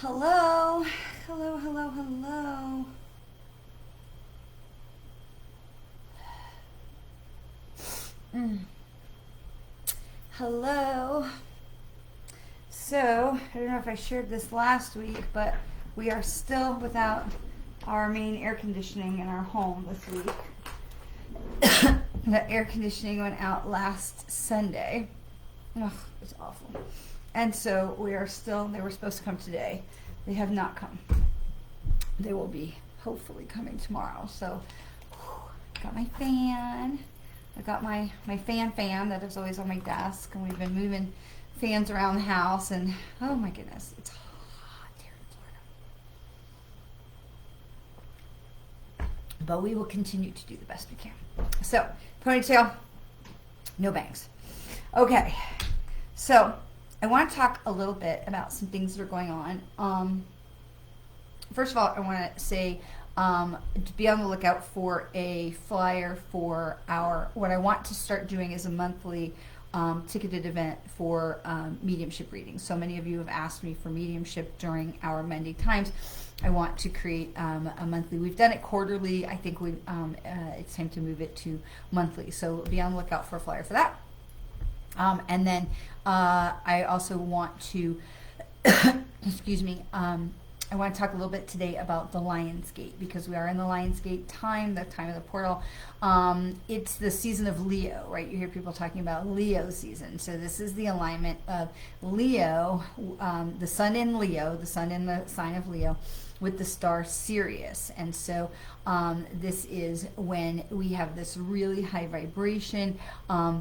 Hello, hello, hello, hello. Mm. Hello. So, I don't know if I shared this last week, but we are still without our main air conditioning in our home this week. The air conditioning went out last Sunday. Ugh, it's awful. And so we are still, they were supposed to come today. They have not come. They will be hopefully coming tomorrow. So, got my fan. I got my fan that is always on my desk. And we've been moving fans around the house. And oh my goodness, it's hot here in Florida. But we will continue to do the best we can. So, ponytail, no bangs. Okay, so I want to talk a little bit about some things that are going on. First of all, I want to say to be on the lookout for a flyer for what I want to start doing is a monthly ticketed event for mediumship readings. So many of you have asked me for mediumship during our Monday times. I want to create a monthly. We've done it quarterly. I think it's time to move it to monthly. So be on the lookout for a flyer for that. And then I also want to, excuse me, I want to talk a little bit today about the Lion's Gate, because we are in the Lion's Gate time, the time of the portal. It's the season of Leo, right? You hear people talking about Leo season. So this is the alignment of Leo, the sun in Leo, the sun in the sign of Leo, with the star Sirius. And so this is when we have this really high vibration.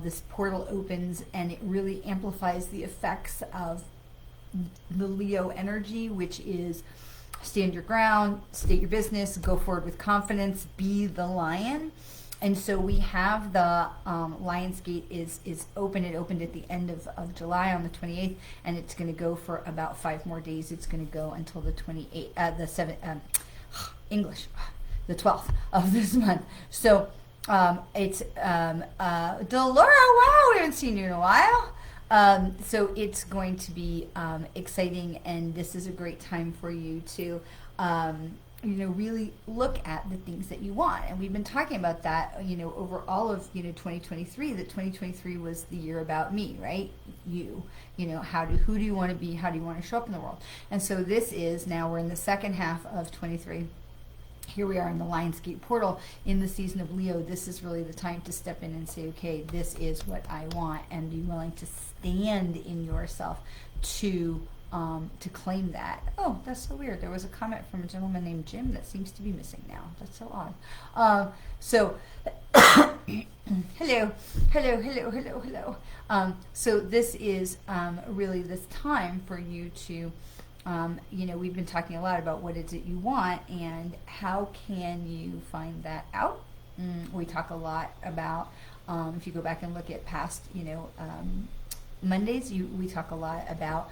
This portal opens and it really amplifies the effects of the Leo energy, which is stand your ground, state your business, go forward with confidence, be the lion. And so we have the Lion's Gate is open. It opened at the end of July on the 28th, and it's going to go for about 5 more days. It's going to go until the 28th, the 7th, the 12th of this month. So it's Delora, wow, we haven't seen you in a while. So it's going to be exciting, and this is a great time for you to really look at the things that you want. And we've been talking about that, over all of 2023. That 2023 was the year about me, right? Who do you want to be? How do you want to show up in the world? And so this is now we're in the second half of 23. Here we are in the Lion's Gate portal in the season of Leo. This is really the time to step in and say, okay, this is what I want, and be willing to stand in yourself to claim that. Oh, that's so weird. There was a comment from a gentleman named Jim that seems to be missing now. That's so odd. So, hello. So this is really this time for you to we've been talking a lot about what is it you want and how can you find that out. We talk a lot about, if you go back and look at past, Mondays, we talk a lot about,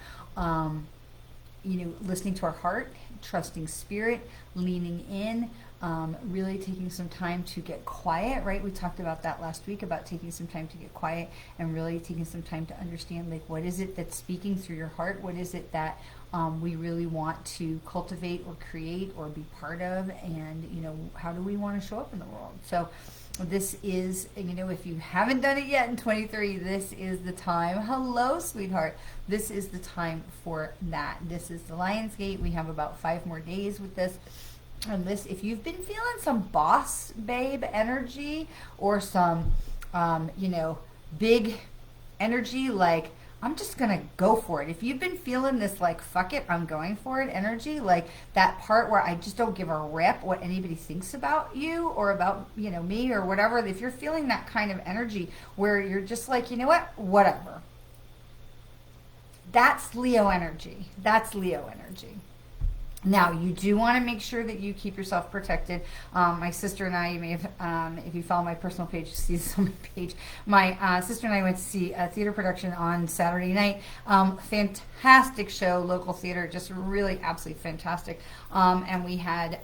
listening to our heart, trusting spirit, leaning in, really taking some time to get quiet, right? We talked about that last week, about taking some time to get quiet and really taking some time to understand, like, what is it that's speaking through your heart? What is it that we really want to cultivate or create or be part of? And, how do we want to show up in the world? So this is, if you haven't done it yet in 23, this is the time. Hello, sweetheart. This is the time for that. This is the Lion's Gate. We have about 5 more days with this. And this, if you've been feeling some boss babe energy or some, big energy, like, I'm just going to go for it. If you've been feeling this, like, fuck it, I'm going for it energy, like that part where I just don't give a rip what anybody thinks about you or about, me or whatever. If you're feeling that kind of energy where you're just like, whatever. That's Leo energy. Now, you do want to make sure that you keep yourself protected. My sister and I, you may have, if you follow my personal page, you see this on my page. My sister and I went to see a theater production on Saturday night. Fantastic show, local theater, just really absolutely fantastic. And we had,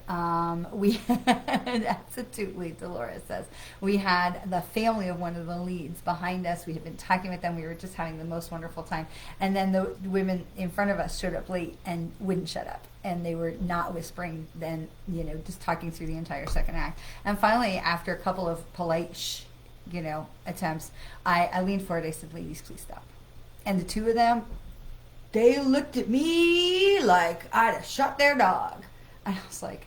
absolutely, Dolores says, we had the family of one of the leads behind us. We had been talking with them. We were just having the most wonderful time. And then the women in front of us showed up late and wouldn't shut up. And they were not whispering, then, just talking through the entire second act. And finally, after a couple of polite, attempts, I leaned forward. I said, ladies, please stop. And the two of them, they looked at me like I'd have shot their dog. And I was like,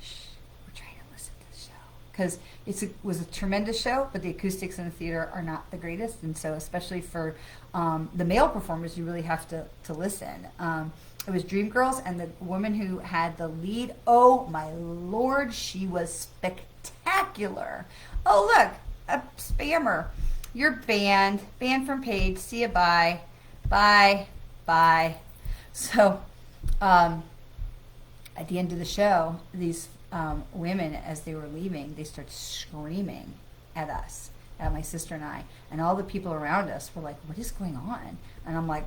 shh, we're trying to listen to the show. Because it was a tremendous show, but the acoustics in the theater are not the greatest. And so especially for the male performers, you really have to listen. It was Dreamgirls, and the woman who had the lead, oh my Lord, she was spectacular. Oh, look, a spammer. You're banned from page. See you, bye. So, at the end of the show, these women, as they were leaving, they started screaming at us, at my sister and I, and all the people around us were like, what is going on? And I'm like,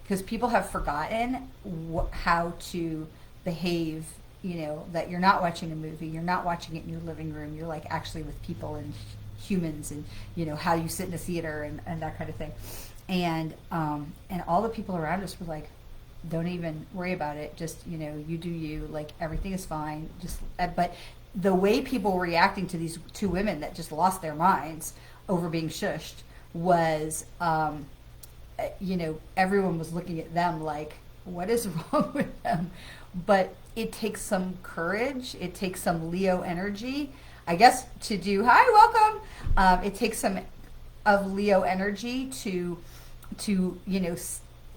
because people have forgotten how to behave, that you're not watching a movie, you're not watching it in your living room, you're like actually with people and humans, and how you sit in a theater and that kind of thing. And all the people around us were like, don't even worry about it, just you do you, like everything is fine. Just but the way people were reacting to these two women that just lost their minds over being shushed was everyone was looking at them like, what is wrong with them? But it takes some courage. It takes some Leo energy, I guess, to do, hi, welcome. It takes some of Leo energy to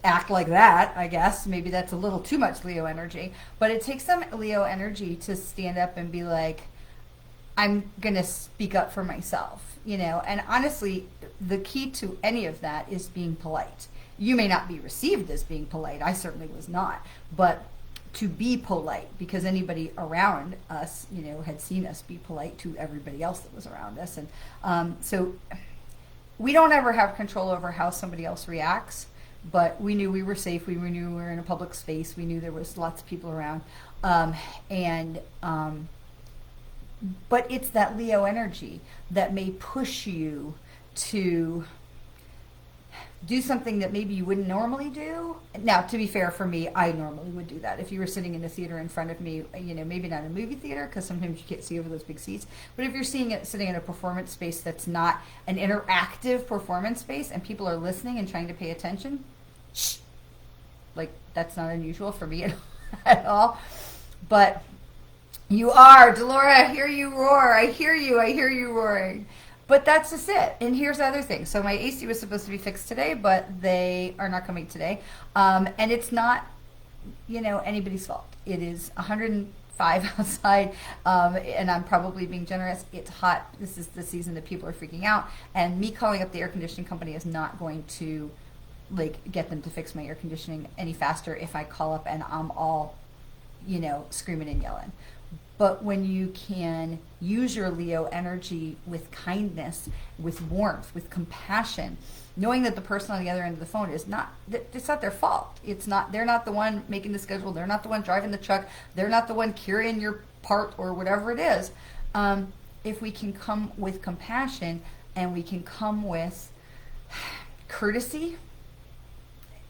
act like that, I guess. Maybe that's a little too much Leo energy. But it takes some Leo energy to stand up and be like, I'm going to speak up for myself. And honestly, the key to any of that is being polite. You may not be received as being polite. I certainly was not. But to be polite, because anybody around us, had seen us be polite to everybody else that was around us. And so we don't ever have control over how somebody else reacts, but we knew we were safe. We knew we were in a public space. We knew there was lots of people around. But it's that Leo energy that may push you to do something that maybe you wouldn't normally do. Now, to be fair, for me, I normally would do that. If you were sitting in a theater in front of me, maybe not a movie theater, because sometimes you can't see over those big seats, but if you're sitting in a performance space that's not an interactive performance space and people are listening and trying to pay attention, shh, like that's not unusual for me at all. But you are, Delora, I hear you roar. I hear you roaring. But that's just it. And here's the other thing. So my AC was supposed to be fixed today, but they are not coming today. And it's not, anybody's fault. It is 105 outside, and I'm probably being generous. It's hot. This is the season that people are freaking out. And me calling up the air conditioning company is not going to, get them to fix my air conditioning any faster if I call up and I'm all, screaming and yelling. But when you can use your Leo energy with kindness, with warmth, with compassion, knowing that the person on the other end of the phone it's not their fault. They're not the one making the schedule. They're not the one driving the truck. They're not the one carrying your part or whatever it is. If we can come with compassion and we can come with courtesy,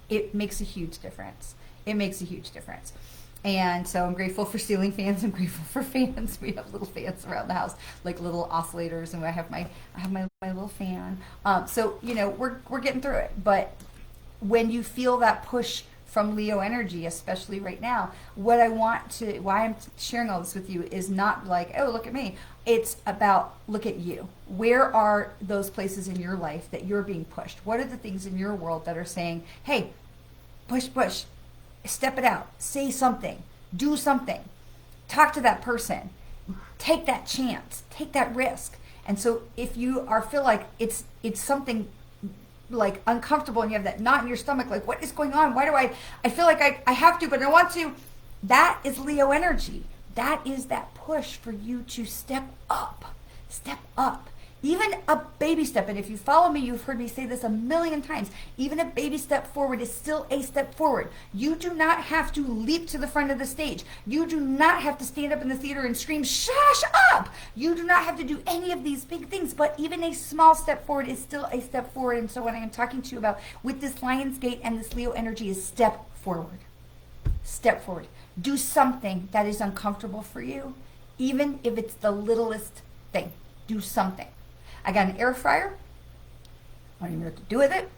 it makes a huge difference. It makes a huge difference. And so I'm grateful for ceiling fans. I'm grateful for fans. We have little fans around the house, like little oscillators, and I have my little fan. So we're getting through it. But when you feel that push from Leo energy, especially right now, why I'm sharing all this with you is not like, oh, look at me. It's about, look at you. Where are those places in your life that you're being pushed? What are the things in your world that are saying, hey, push. Step it out. Say something. Do something. Talk to that person. Take that chance. Take that risk. And so if you feel like it's something like uncomfortable and you have that knot in your stomach, like what is going on? Why do I feel like I have to, but I want to. That is Leo energy. That is that push for you to step up. Step up. Even a baby step, and if you follow me, you've heard me say this a million times, even a baby step forward is still a step forward. You do not have to leap to the front of the stage. You do not have to stand up in the theater and scream, shush up! You do not have to do any of these big things, but even a small step forward is still a step forward. And so what I am talking to you about with this Lion's Gate and this Leo energy is step forward. Step forward. Do something that is uncomfortable for you, even if it's the littlest thing. Do something. I got an air fryer. I don't even know what to do with it.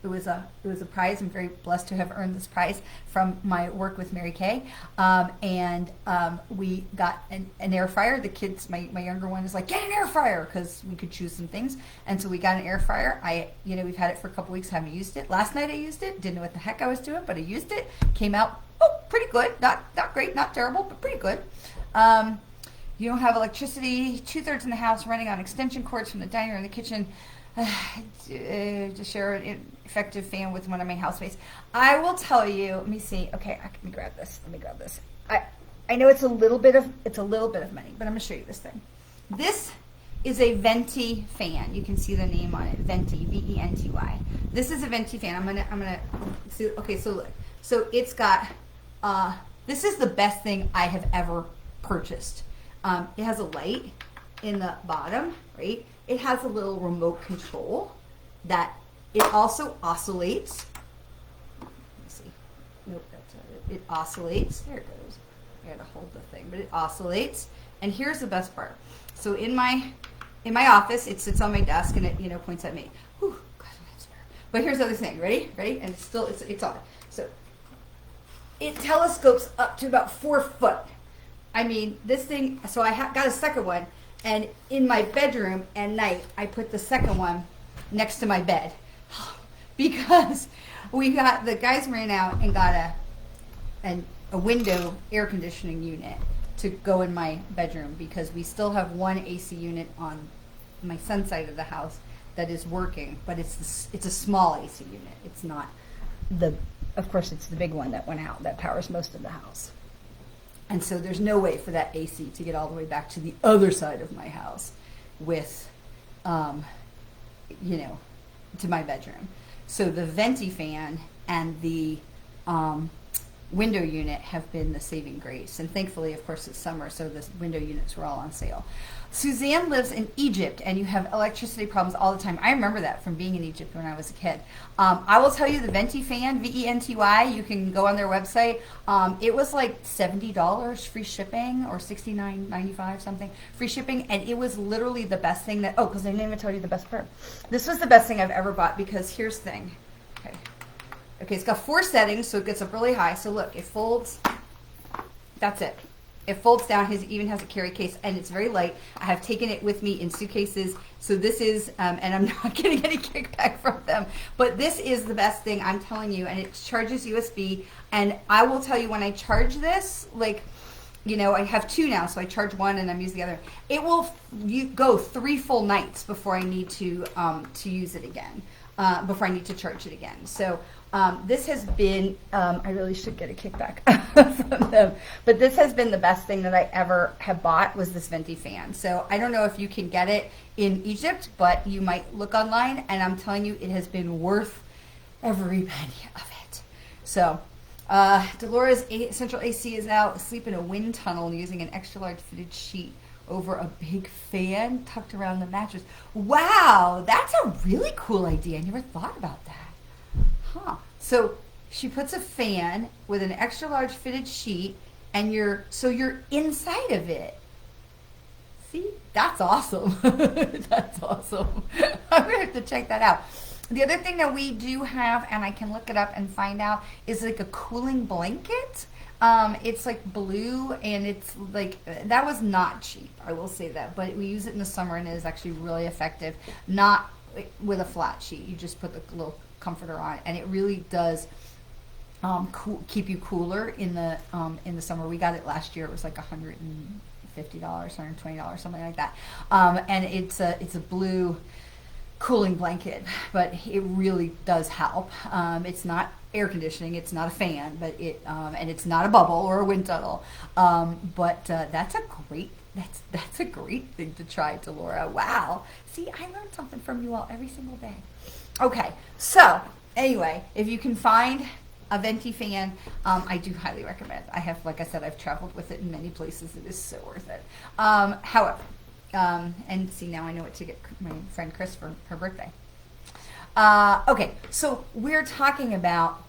It was a prize. I'm very blessed to have earned this prize from my work with Mary Kay. We got an air fryer. The kids, my younger one is like, get an air fryer, because we could choose some things. And so we got an air fryer. We've had it for a couple weeks, haven't used it. Last night I used it. Didn't know what the heck I was doing, but I used it. Came out, pretty good. Not great, not terrible, but pretty good. You don't have electricity, 2/3 in the house running on extension cords from the dining room and the kitchen to share an effective fan with one of my housemates. I will tell you, let me see. Okay, let me grab this. I know it's a little bit of money, but I'm going to show you this thing. This is a venti fan. You can see the name on it, venti, V-E-N-T-Y. This is a venti fan. I'm gonna see. Okay, so look. So it's got. This is the best thing I have ever purchased. It has a light in the bottom, right? It has a little remote control that it also oscillates. Let me see. Nope, that's not it. It oscillates. There it goes. I gotta hold the thing, but it oscillates. And here's the best part. So in my office, it sits on my desk and it points at me. Whew, God, that's fair. But here's the other thing. Ready? And it's on. So it telescopes up to about 4 foot. I mean, this thing, so I got a second one, and in my bedroom at night, I put the second one next to my bed. Because the guys ran out and got a window air conditioning unit to go in my bedroom, because we still have one AC unit on my son's side of the house that is working, but it's a small AC unit. It's not of course, it's the big one that went out that powers most of the house. And so there's no way for that AC to get all the way back to the other side of my house with, to my bedroom. So the venti fan and the window unit have been the saving grace. And thankfully, of course, it's summer, so the window units were all on sale. Suzanne lives in Egypt, and you have electricity problems all the time. I remember that from being in Egypt when I was a kid. I will tell you, the Venti fan, V-E-N-T-Y, you can go on their website. It was like $70 free shipping, or $69.95 something free shipping, and it was literally the best thing because I didn't even tell you the best part. This was the best thing I've ever bought, because here's the thing. Okay, it's got 4 settings, so it gets up really high. So look, it folds. That's it. It folds down. It even has a carry case, and it's very light. I have taken it with me in suitcases. So this is, and I'm not getting any kickback from them, but this is the best thing, I'm telling you. And it charges USB. And I will tell you, when I charge this, I have 2 now, so I charge one and I'm using the other. It will go 3 full nights before I need to use it again, before I need to charge it again. So this has been, I really should get a kickback from them, but this has been the best thing that I ever have bought, was this venti fan. So I don't know if you can get it in Egypt, but you might look online, and I'm telling you, it has been worth every penny of it. So Dolores Central AC is now asleep in a wind tunnel using an extra large fitted sheet over a big fan tucked around the mattress. Wow, that's a really cool idea. I never thought about that. Huh. So she puts a fan with an extra large fitted sheet, and you're inside of it. See? That's awesome. That's awesome. I'm going to have to check that out. The other thing that we do have, and I can look it up and find out, is like a cooling blanket. It's like blue, and it's like, that was not cheap, I will say that, but we use it in the summer, and it is actually really effective. Not with a flat sheet. You just put the little comforter on, and it really does keep you cooler in the summer. We got it last year. It was like $150, $120, something like that. And it's a blue cooling blanket, but it really does help. It's not air conditioning, it's not a fan, but and it's not a bubble or a wind tunnel. But that's a great thing to try, Delora. Wow. See, I learned something from you all every single day. Okay, so anyway, if you can find a venti fan, I do highly recommend. I have, like I said, I've traveled with it in many places. It is so worth it. However, and see, now I know what to get my friend Chris for her birthday. Okay, so we're talking about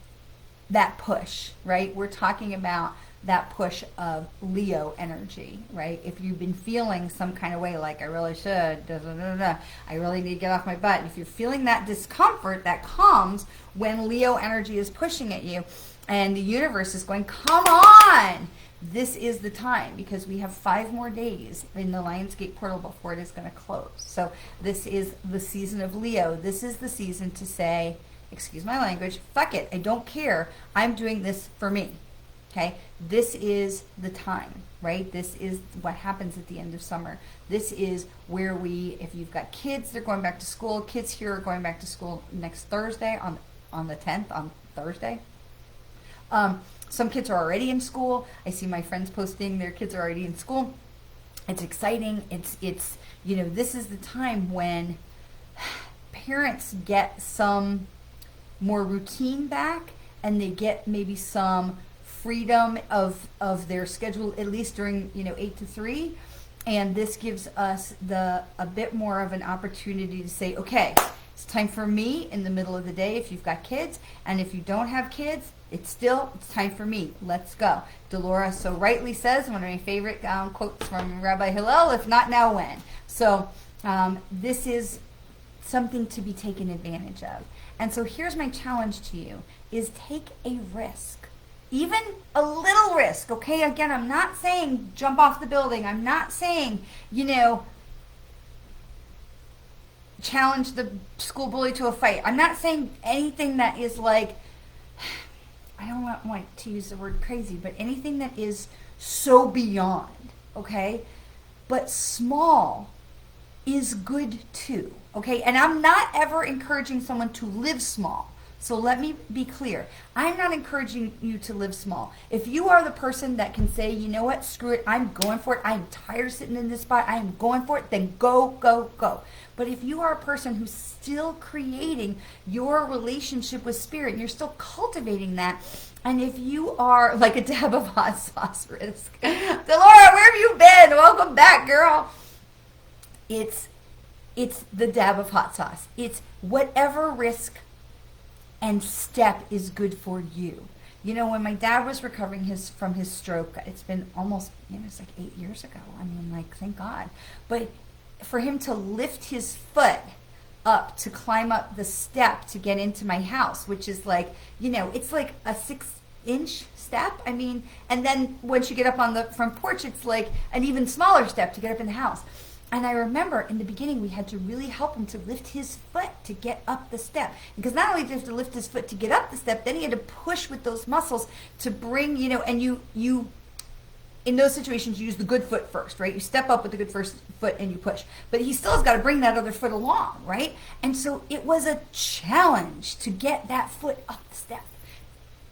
that push, right? We're talking about that push of Leo energy, right? If you've been feeling some kind of way, like I really should, I really need to get off my butt. If you're feeling that discomfort that comes when Leo energy is pushing at you, and the universe is going, come on, this is the time, because we have 5 more days in the Lionsgate portal before it is going to close. So this is the season of Leo. This is the season to say, excuse my language, fuck it, I don't care. I'm doing this for me. Okay, this is the time, right? This is what happens at the end of summer. This is where if you've got kids, they're going back to school. Kids here are going back to school next Thursday, on the 10th, on Thursday. Some kids are already in school. I see my friends posting their kids are already in school. It's exciting. It's this is the time when parents get some more routine back, and they get maybe some freedom of their schedule, at least during 8 to 3, and this gives us a bit more of an opportunity to say, okay, it's time for me in the middle of the day if you've got kids, and if you don't have kids, it's time for me. Let's go. Delora so rightly says, one of my favorite quotes from Rabbi Hillel, if not now, when? So this is something to be taken advantage of. And so here's my challenge to you, is take a risk. Even a little risk, okay? Again, I'm not saying jump off the building. I'm not saying, challenge the school bully to a fight. I'm not saying anything that is like, I don't want to use the word crazy, but anything that is so beyond, okay? But small is good too, okay? And I'm not ever encouraging someone to live small. So let me be clear. I'm not encouraging you to live small. If you are the person that can say, you know what, screw it, I'm going for it, I'm tired of sitting in this spot, I am going for it, then go, go, go. But if you are a person who's still creating your relationship with spirit, and you're still cultivating that, and if you are like a dab of hot sauce risk, Delora, where have you been? Welcome back, girl. It's the dab of hot sauce. It's whatever risk and step is good for you. When my dad was recovering from his stroke, it's been almost, it's like 8 years ago. I mean, like, thank God. But for him to lift his foot up to climb up the step to get into my house, which is like, it's like a 6-inch step. I mean, and then once you get up on the front porch, it's like an even smaller step to get up in the house. And I remember in the beginning, we had to really help him to lift his foot to get up the step. Because not only did he have to lift his foot to get up the step, then he had to push with those muscles to bring, and you in those situations, you use the good foot first, right? You step up with the good first foot and you push. But he still has got to bring that other foot along, right? And so it was a challenge to get that foot up the step.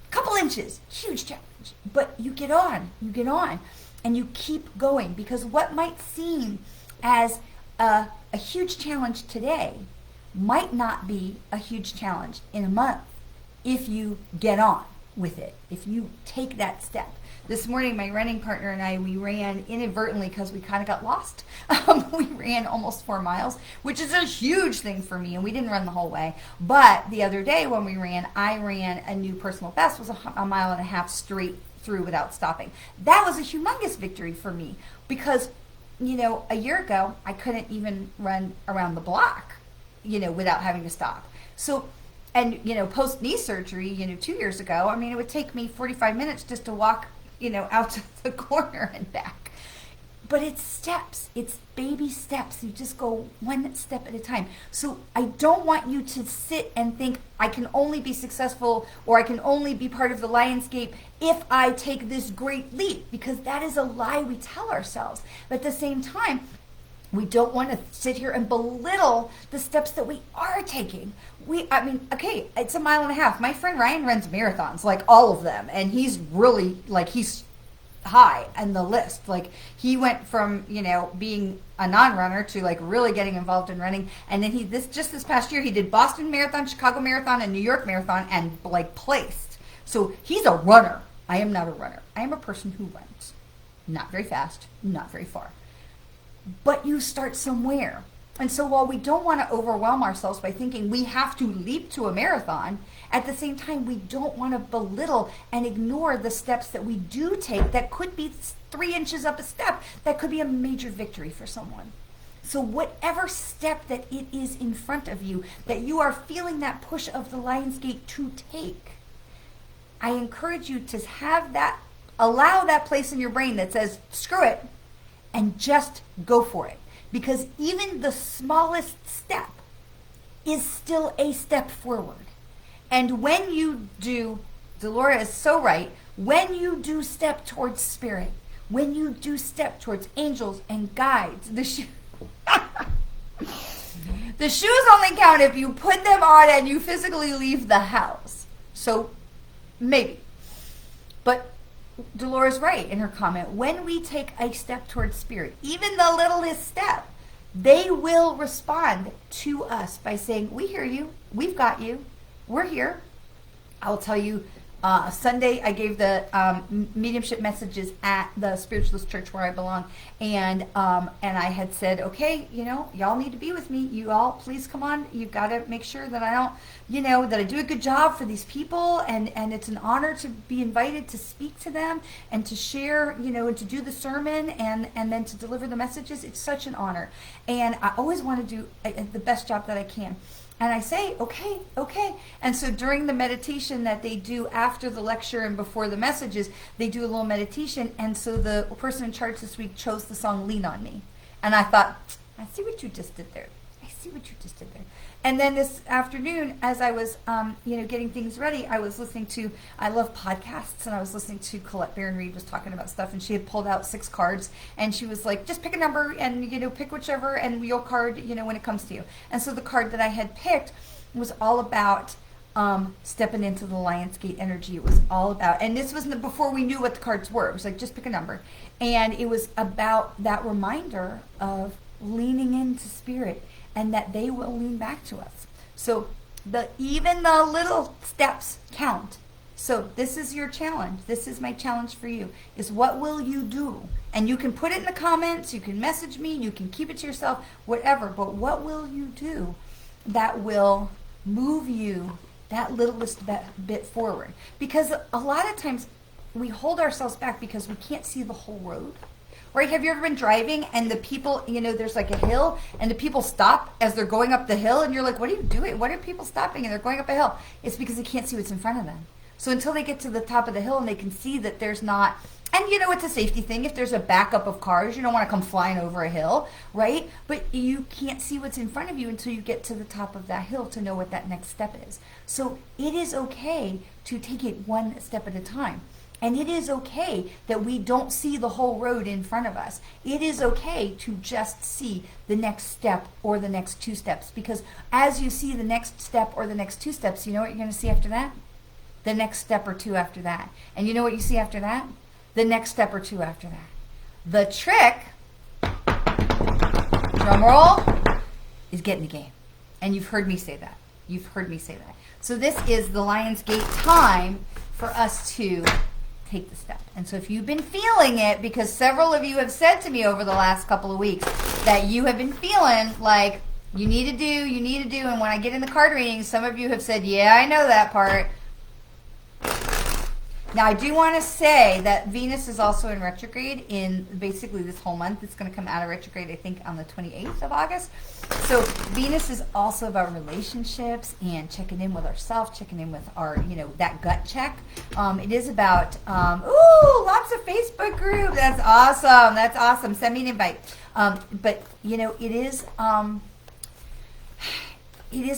A couple inches, huge challenge. But you get on, and you keep going. Because what might seem as a huge challenge today might not be a huge challenge in a month if you get on with it, if you take that step. This morning, my running partner and I, we ran inadvertently because we kind of got lost. We ran almost 4 miles, which is a huge thing for me, and we didn't run the whole way. But the other day when we ran, I ran a new personal best, was a 1.5 miles straight through without stopping. That was a humongous victory for me because a year ago, I couldn't even run around the block, without having to stop. So, and, post knee surgery, 2 years ago, I mean, it would take me 45 minutes just to walk, out to the corner and back. But it's steps. It's baby steps. You just go one step at a time. So I don't want you to sit and think I can only be successful or I can only be part of the Lionsgate if I take this great leap, because that is a lie we tell ourselves. But at the same time, We don't want to sit here and belittle the steps that we are taking. Okay, it's a 1.5 miles. My friend Ryan runs marathons, like all of them. And he's really, like, he's high on the list. Like, he went from, being a non-runner to, like, really getting involved in running. And then this past year, he did Boston Marathon, Chicago Marathon, and New York Marathon, and, like, placed. So he's a runner. I am not a runner. I am a person who runs. Not very fast, not very far. But you start somewhere. And so while we don't want to overwhelm ourselves by thinking we have to leap to a marathon, at the same time, we don't want to belittle and ignore the steps that we do take that could be 3 inches up a step. That could be a major victory for someone. So whatever step that it is in front of you, that you are feeling that push of the lion's gate to take, I encourage you to allow that place in your brain that says, screw it, and just go for it. Because even the smallest step is still a step forward. And when you do, Delora is so right, when you do step towards spirit, when you do step towards angels and guides, the shoes only count if you put them on and you physically leave the house. So maybe. But Dolores right in her comment. When we take a step towards spirit, even the littlest step, they will respond to us by saying, we hear you, we've got you, we're here. I'll tell you, Sunday I gave the mediumship messages at the Spiritualist Church where I belong, and I had said, okay, y'all need to be with me. You all, please come on. You've got to make sure that I don't, that I do a good job for these people, and it's an honor to be invited to speak to them and to share, and to do the sermon and then to deliver the messages. It's such an honor, and I always want to do the best job that I can. And I say, okay. And so during the meditation that they do after the lecture and before the messages, they do a little meditation. And so the person in charge this week chose the song Lean on Me. And I thought, I see what you just did there. And then this afternoon, as I was, getting things ready, I love podcasts, and I was listening to Colette Baron Reed was talking about stuff, and she had pulled out 6 cards, and she was like, just pick a number, and, pick whichever, and your card, when it comes to you. And so the card that I had picked was all about stepping into the Lion's Gate energy. It was all about, and this was before we knew what the cards were. It was like, just pick a number. And it was about that reminder of leaning into spirit, and that they will lean back to us. So even the little steps count. So this is your challenge. This is my challenge for you, is what will you do? And you can put it in the comments, you can message me, you can keep it to yourself, whatever. But what will you do that will move you that littlest bit forward? Because a lot of times we hold ourselves back because we can't see the whole road. Right? Have you ever been driving and the people, there's like a hill and the people stop as they're going up the hill and you're like, what are you doing? What are people stopping? And they're going up a hill. It's because they can't see what's in front of them. So until they get to the top of the hill and they can see that there's not, and it's a safety thing. If there's a backup of cars, you don't want to come flying over a hill, right? But you can't see what's in front of you until you get to the top of that hill to know what that next step is. So it is okay to take it one step at a time. And it is okay that we don't see the whole road in front of us. It is okay to just see the next step or the next 2 steps. Because as you see the next step or the next 2 steps, you know what you're going to see after that? The next step or 2 after that. And you know what you see after that? The next step or 2 after that. The trick, drum roll, is get in the game. And you've heard me say that. So this is the Lion's Gate time for us to take the step. And so if you've been feeling it, because several of you have said to me over the last couple of weeks that you have been feeling like you need to do, and when I get in the card reading, some of you have said, yeah, I know that part. Now, I do want to say that Venus is also in retrograde in basically this whole month. It's going to come out of retrograde, I think, on the 28th of August. So Venus is also about relationships and checking in with ourselves, checking in with our, that gut check. It is about, lots of Facebook groups. That's awesome. Send me an invite. But, it is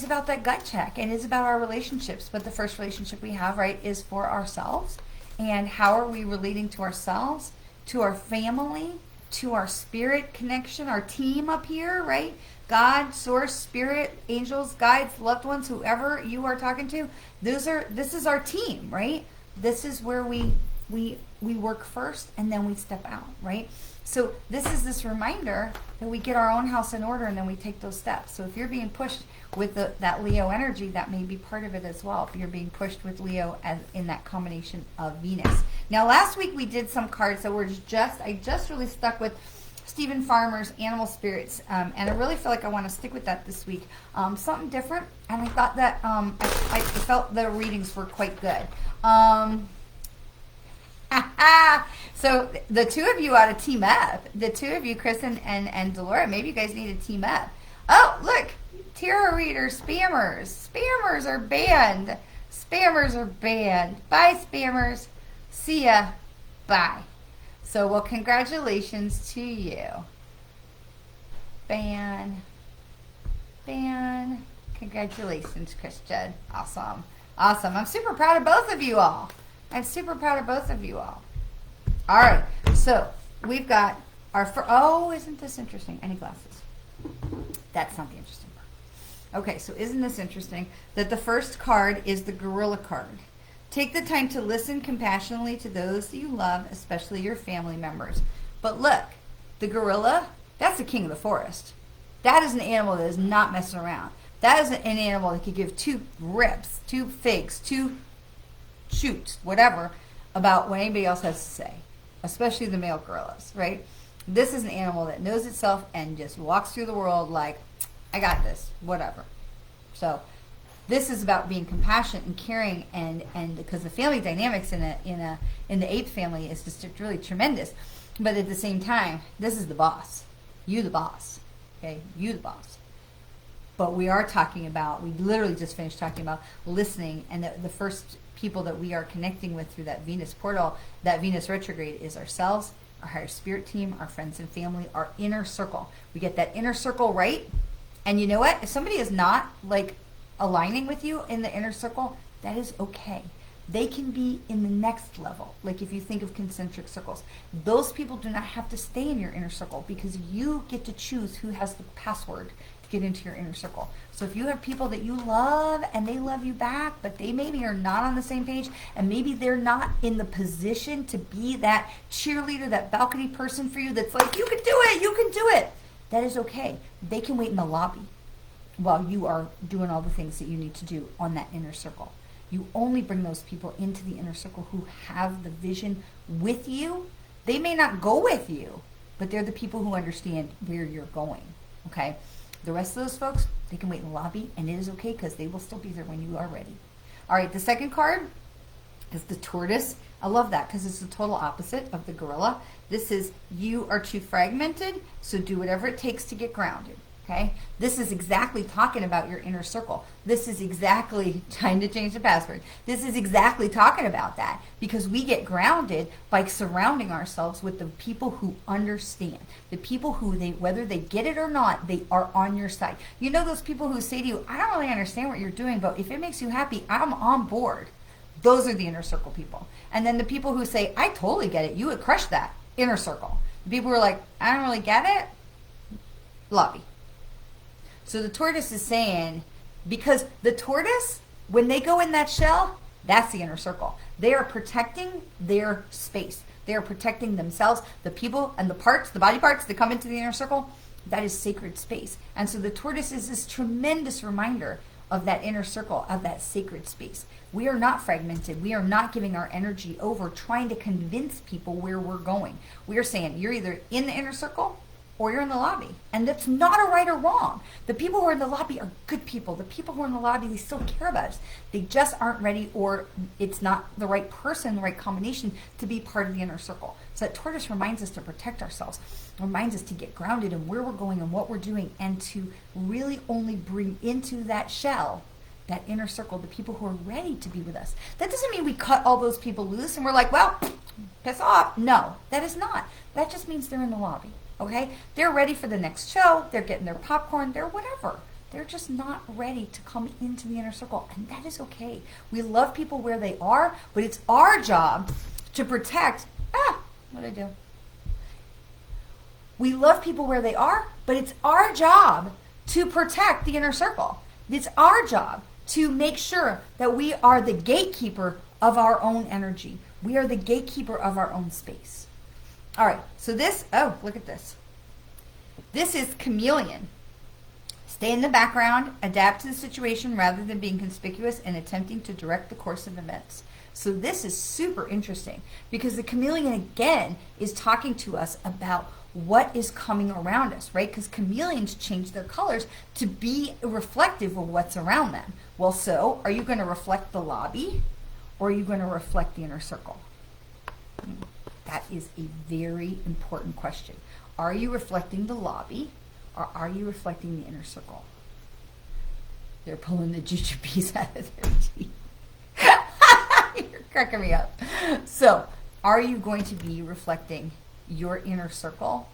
about that gut check, and it's about our relationships. But the first relationship we have, right, is for ourselves. And how are we relating to ourselves, to our family, to our spirit connection, our team up here, right? God, source, spirit, angels, guides, loved ones, whoever you are talking to, this is our team, right? This is where we work first and then we step out, right? So this is this reminder that we get our own house in order and then we take those steps. So if you're being pushed with that Leo energy, that may be part of it as well. If you're being pushed with Leo as in that combination of Venus. Now last week we did some cards that were I just really stuck with Stephen Farmer's Animal Spirits, and I really feel like I want to stick with that this week. Something different, and I thought that I felt the readings were quite good. So the two of you ought to team up. The two of you, Chris and Delora, maybe you guys need to team up. Oh, look, tarot readers, spammers. Spammers are banned. Spammers are banned. Bye, spammers. See ya. Bye. So, well, congratulations to you. Ban. Congratulations, Christian. Awesome. I'm super proud of both of you all. All right. So, we've got our oh, isn't this interesting? Any glasses? That's not the interesting part. Okay, so isn't this interesting that the first card is the gorilla card? Take the time to listen compassionately to those that you love, especially your family members. But look, the gorilla, that's the king of the forest. That is an animal that is not messing around. That is an animal that could give 2 rips, 2 figs, 2 shoots, whatever, about what anybody else has to say, especially the male gorillas, right? This is an animal that knows itself and just walks through the world like, I got this, whatever. So this is about being compassionate and caring, and because the family dynamics in the 8th family is just really tremendous. But at the same time, this is the boss. You the boss. Okay? You the boss. But we are talking about, we literally just finished talking about listening, and the first people that we are connecting with through that Venus portal, that Venus retrograde, is ourselves, our higher spirit team, our friends and family, our inner circle. We get that inner circle right. And you know what? If somebody is not like aligning with you in the inner circle, that is okay. They can be in the next level. Like if you think of concentric circles, those people do not have to stay in your inner circle because you get to choose who has the password to get into your inner circle. So if you have people that you love and they love you back, but they maybe are not on the same page, and maybe they're not in the position to be that cheerleader, that balcony person for you that's like, you can do it, you can do it. That is okay. They can wait in the lobby while you are doing all the things that you need to do on that inner circle. You only bring those people into the inner circle who have the vision with you. They may not go with you, but they're the people who understand where you're going, okay? The rest of those folks, they can wait in the lobby, and it is okay because they will still be there when you are ready. All right, the second card is the tortoise. I love that because it's the total opposite of the gorilla. This is, you are too fragmented, so do whatever it takes to get grounded. Okay, this is exactly talking about your inner circle. This is exactly trying to change the password. This is exactly talking about that because we get grounded by surrounding ourselves with the people who understand, the people who whether they get it or not, they are on your side. You know those people who say to you, I don't really understand what you're doing, but if it makes you happy, I'm on board. Those are the inner circle people. And then the people who say, I totally get it. You would crush that. Inner circle. The people who are like, I don't really get it. Lobby. So the tortoise is saying, because the tortoise, when they go in that shell, that's the inner circle. They are protecting their space. They are protecting themselves, the people and the parts, the body parts that come into the inner circle. That is sacred space. And so the tortoise is this tremendous reminder of that inner circle, of that sacred space. We are not fragmented. We are not giving our energy over trying to convince people where we're going. We are saying you're either in the inner circle or you're in the lobby. And that's not a right or wrong. The people who are in the lobby are good people. The people who are in the lobby, they still care about us. They just aren't ready, or it's not the right person, the right combination to be part of the inner circle. So that tortoise reminds us to protect ourselves, reminds us to get grounded in where we're going and what we're doing, and to really only bring into that shell, that inner circle, the people who are ready to be with us. That doesn't mean we cut all those people loose and we're like, well, piss off. No, that is not. That just means they're in the lobby. Okay, they're ready for the next show. They're getting their popcorn. They're whatever. They're just not ready to come into the inner circle, and that is okay. We love people where they are, but it's our job to protect. What did I do? We love people where they are, but it's our job to protect the inner circle. It's our job to make sure that we are the gatekeeper of our own energy. We are the gatekeeper of our own space. All right, so this, oh, look at this. This is chameleon. Stay in the background, adapt to the situation rather than being conspicuous and attempting to direct the course of events. So this is super interesting because the chameleon, again, is talking to us about what is coming around us, right? Because chameleons change their colors to be reflective of what's around them. Well, so are you going to reflect the lobby or are you going to reflect the inner circle? That is a very important question. Are you reflecting the lobby or are you reflecting the inner circle? They're pulling the jujubes out of their teeth. You're cracking me up. So, are you going to be reflecting your inner circle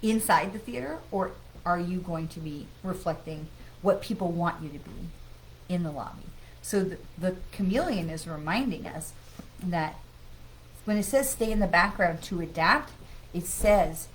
inside the theater, or are you going to be reflecting what people want you to be in the lobby? So the chameleon is reminding us that when it says stay in the background to adapt, it says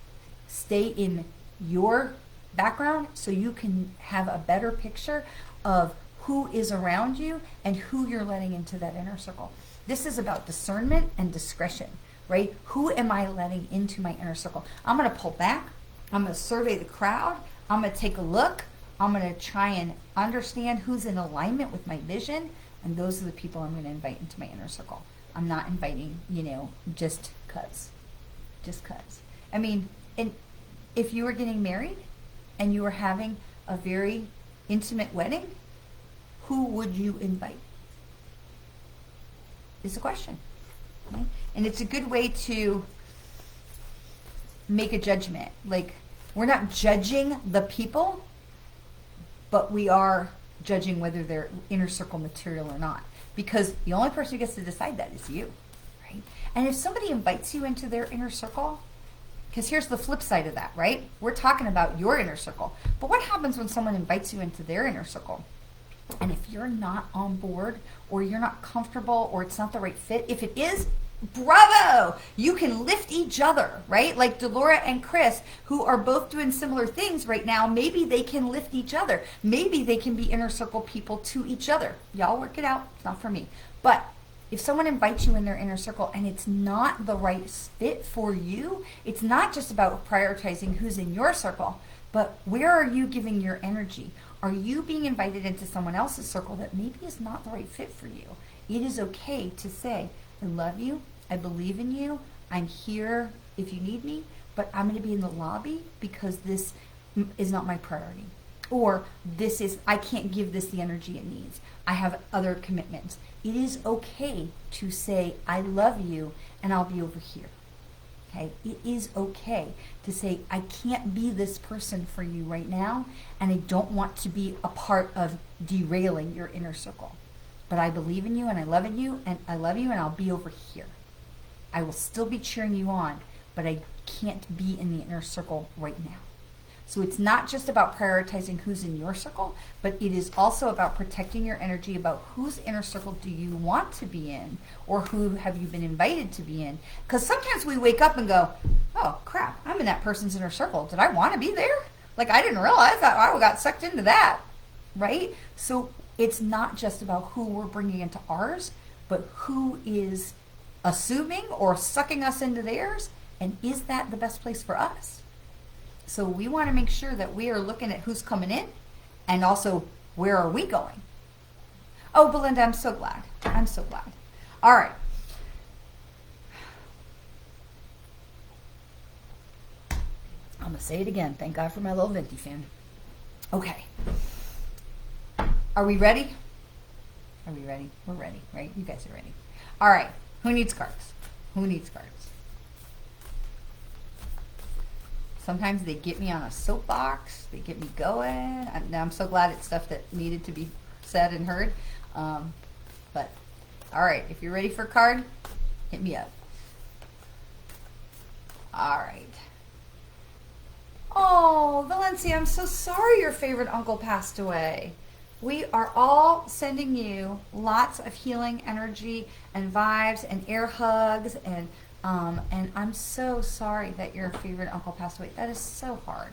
stay in your background so you can have a better picture of who is around you and who you're letting into that inner circle. This is about discernment and discretion, right? Who am I letting into my inner circle? I'm going to pull back. I'm going to survey the crowd. I'm going to take a look. I'm going to try and understand who's in alignment with my vision. And those are the people I'm going to invite into my inner circle. I'm not inviting, just cuz. Just cuz. I mean, and if you were getting married and you were having a very intimate wedding, who would you invite? Is the question. Okay? And it's a good way to make a judgment. Like, we're not judging the people, but we are judging whether they're inner circle material or not. Because the only person who gets to decide that is you, right? And if somebody invites you into their inner circle, because here's the flip side of that, right? We're talking about your inner circle. But what happens when someone invites you into their inner circle? And if you're not on board, or you're not comfortable, or it's not the right fit, if it is, bravo! You can lift each other, right? Like Delora and Chris, who are both doing similar things right now, maybe they can lift each other. Maybe they can be inner circle people to each other. Y'all work it out. It's not for me. But if someone invites you in their inner circle and it's not the right fit for you, it's not just about prioritizing who's in your circle, but where are you giving your energy? Are you being invited into someone else's circle that maybe is not the right fit for you? It is okay to say, I love you, I believe in you, I'm here if you need me, but I'm going to be in the lobby because this is not my priority. Or I can't give this the energy it needs. I have other commitments. It is okay to say, I love you and I'll be over here. Okay? It is okay to say, I can't be this person for you right now, and I don't want to be a part of derailing your inner circle. But I believe in you and I love you and I'll be over here. I will still be cheering you on, but I can't be in the inner circle right now. So it's not just about prioritizing who's in your circle, but it is also about protecting your energy about whose inner circle do you want to be in, or who have you been invited to be in. Because sometimes we wake up and go, oh crap, I'm in that person's inner circle. Did I want to be there? Like, I didn't realize that I got sucked into that, right? So it's not just about who we're bringing into ours, but who is assuming or sucking us into theirs, and is that the best place for us? So we want to make sure that we are looking at who's coming in, and also where are we going. Oh, Belinda, I'm so glad. I'm so glad. All right. I'm going to say it again. Thank God for my little venti fan. Okay. Are we ready? Are we ready? We're ready, right? You guys are ready. All right. Who needs cards? Who needs cards? Sometimes they get me on a soapbox. They get me going. I'm so glad it's stuff that needed to be said and heard. But, all right. If you're ready for a card, hit me up. All right. Oh, Valencia, I'm so sorry your favorite uncle passed away. We are all sending you lots of healing energy and vibes and air hugs and And I'm so sorry that your favorite uncle passed away. That is so hard.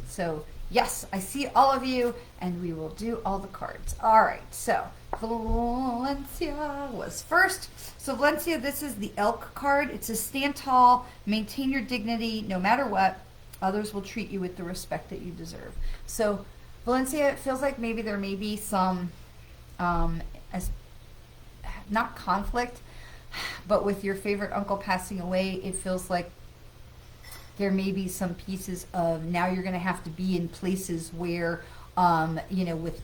So yes, I see all of you, and we will do all the cards. All right, so Valencia was first. So Valencia, this is the elk card. It says stand tall, maintain your dignity, no matter what. Others will treat you with the respect that you deserve. So Valencia, it feels like maybe there may be some, not conflict, but with your favorite uncle passing away, it feels like there may be some pieces of now you're going to have to be in places where, with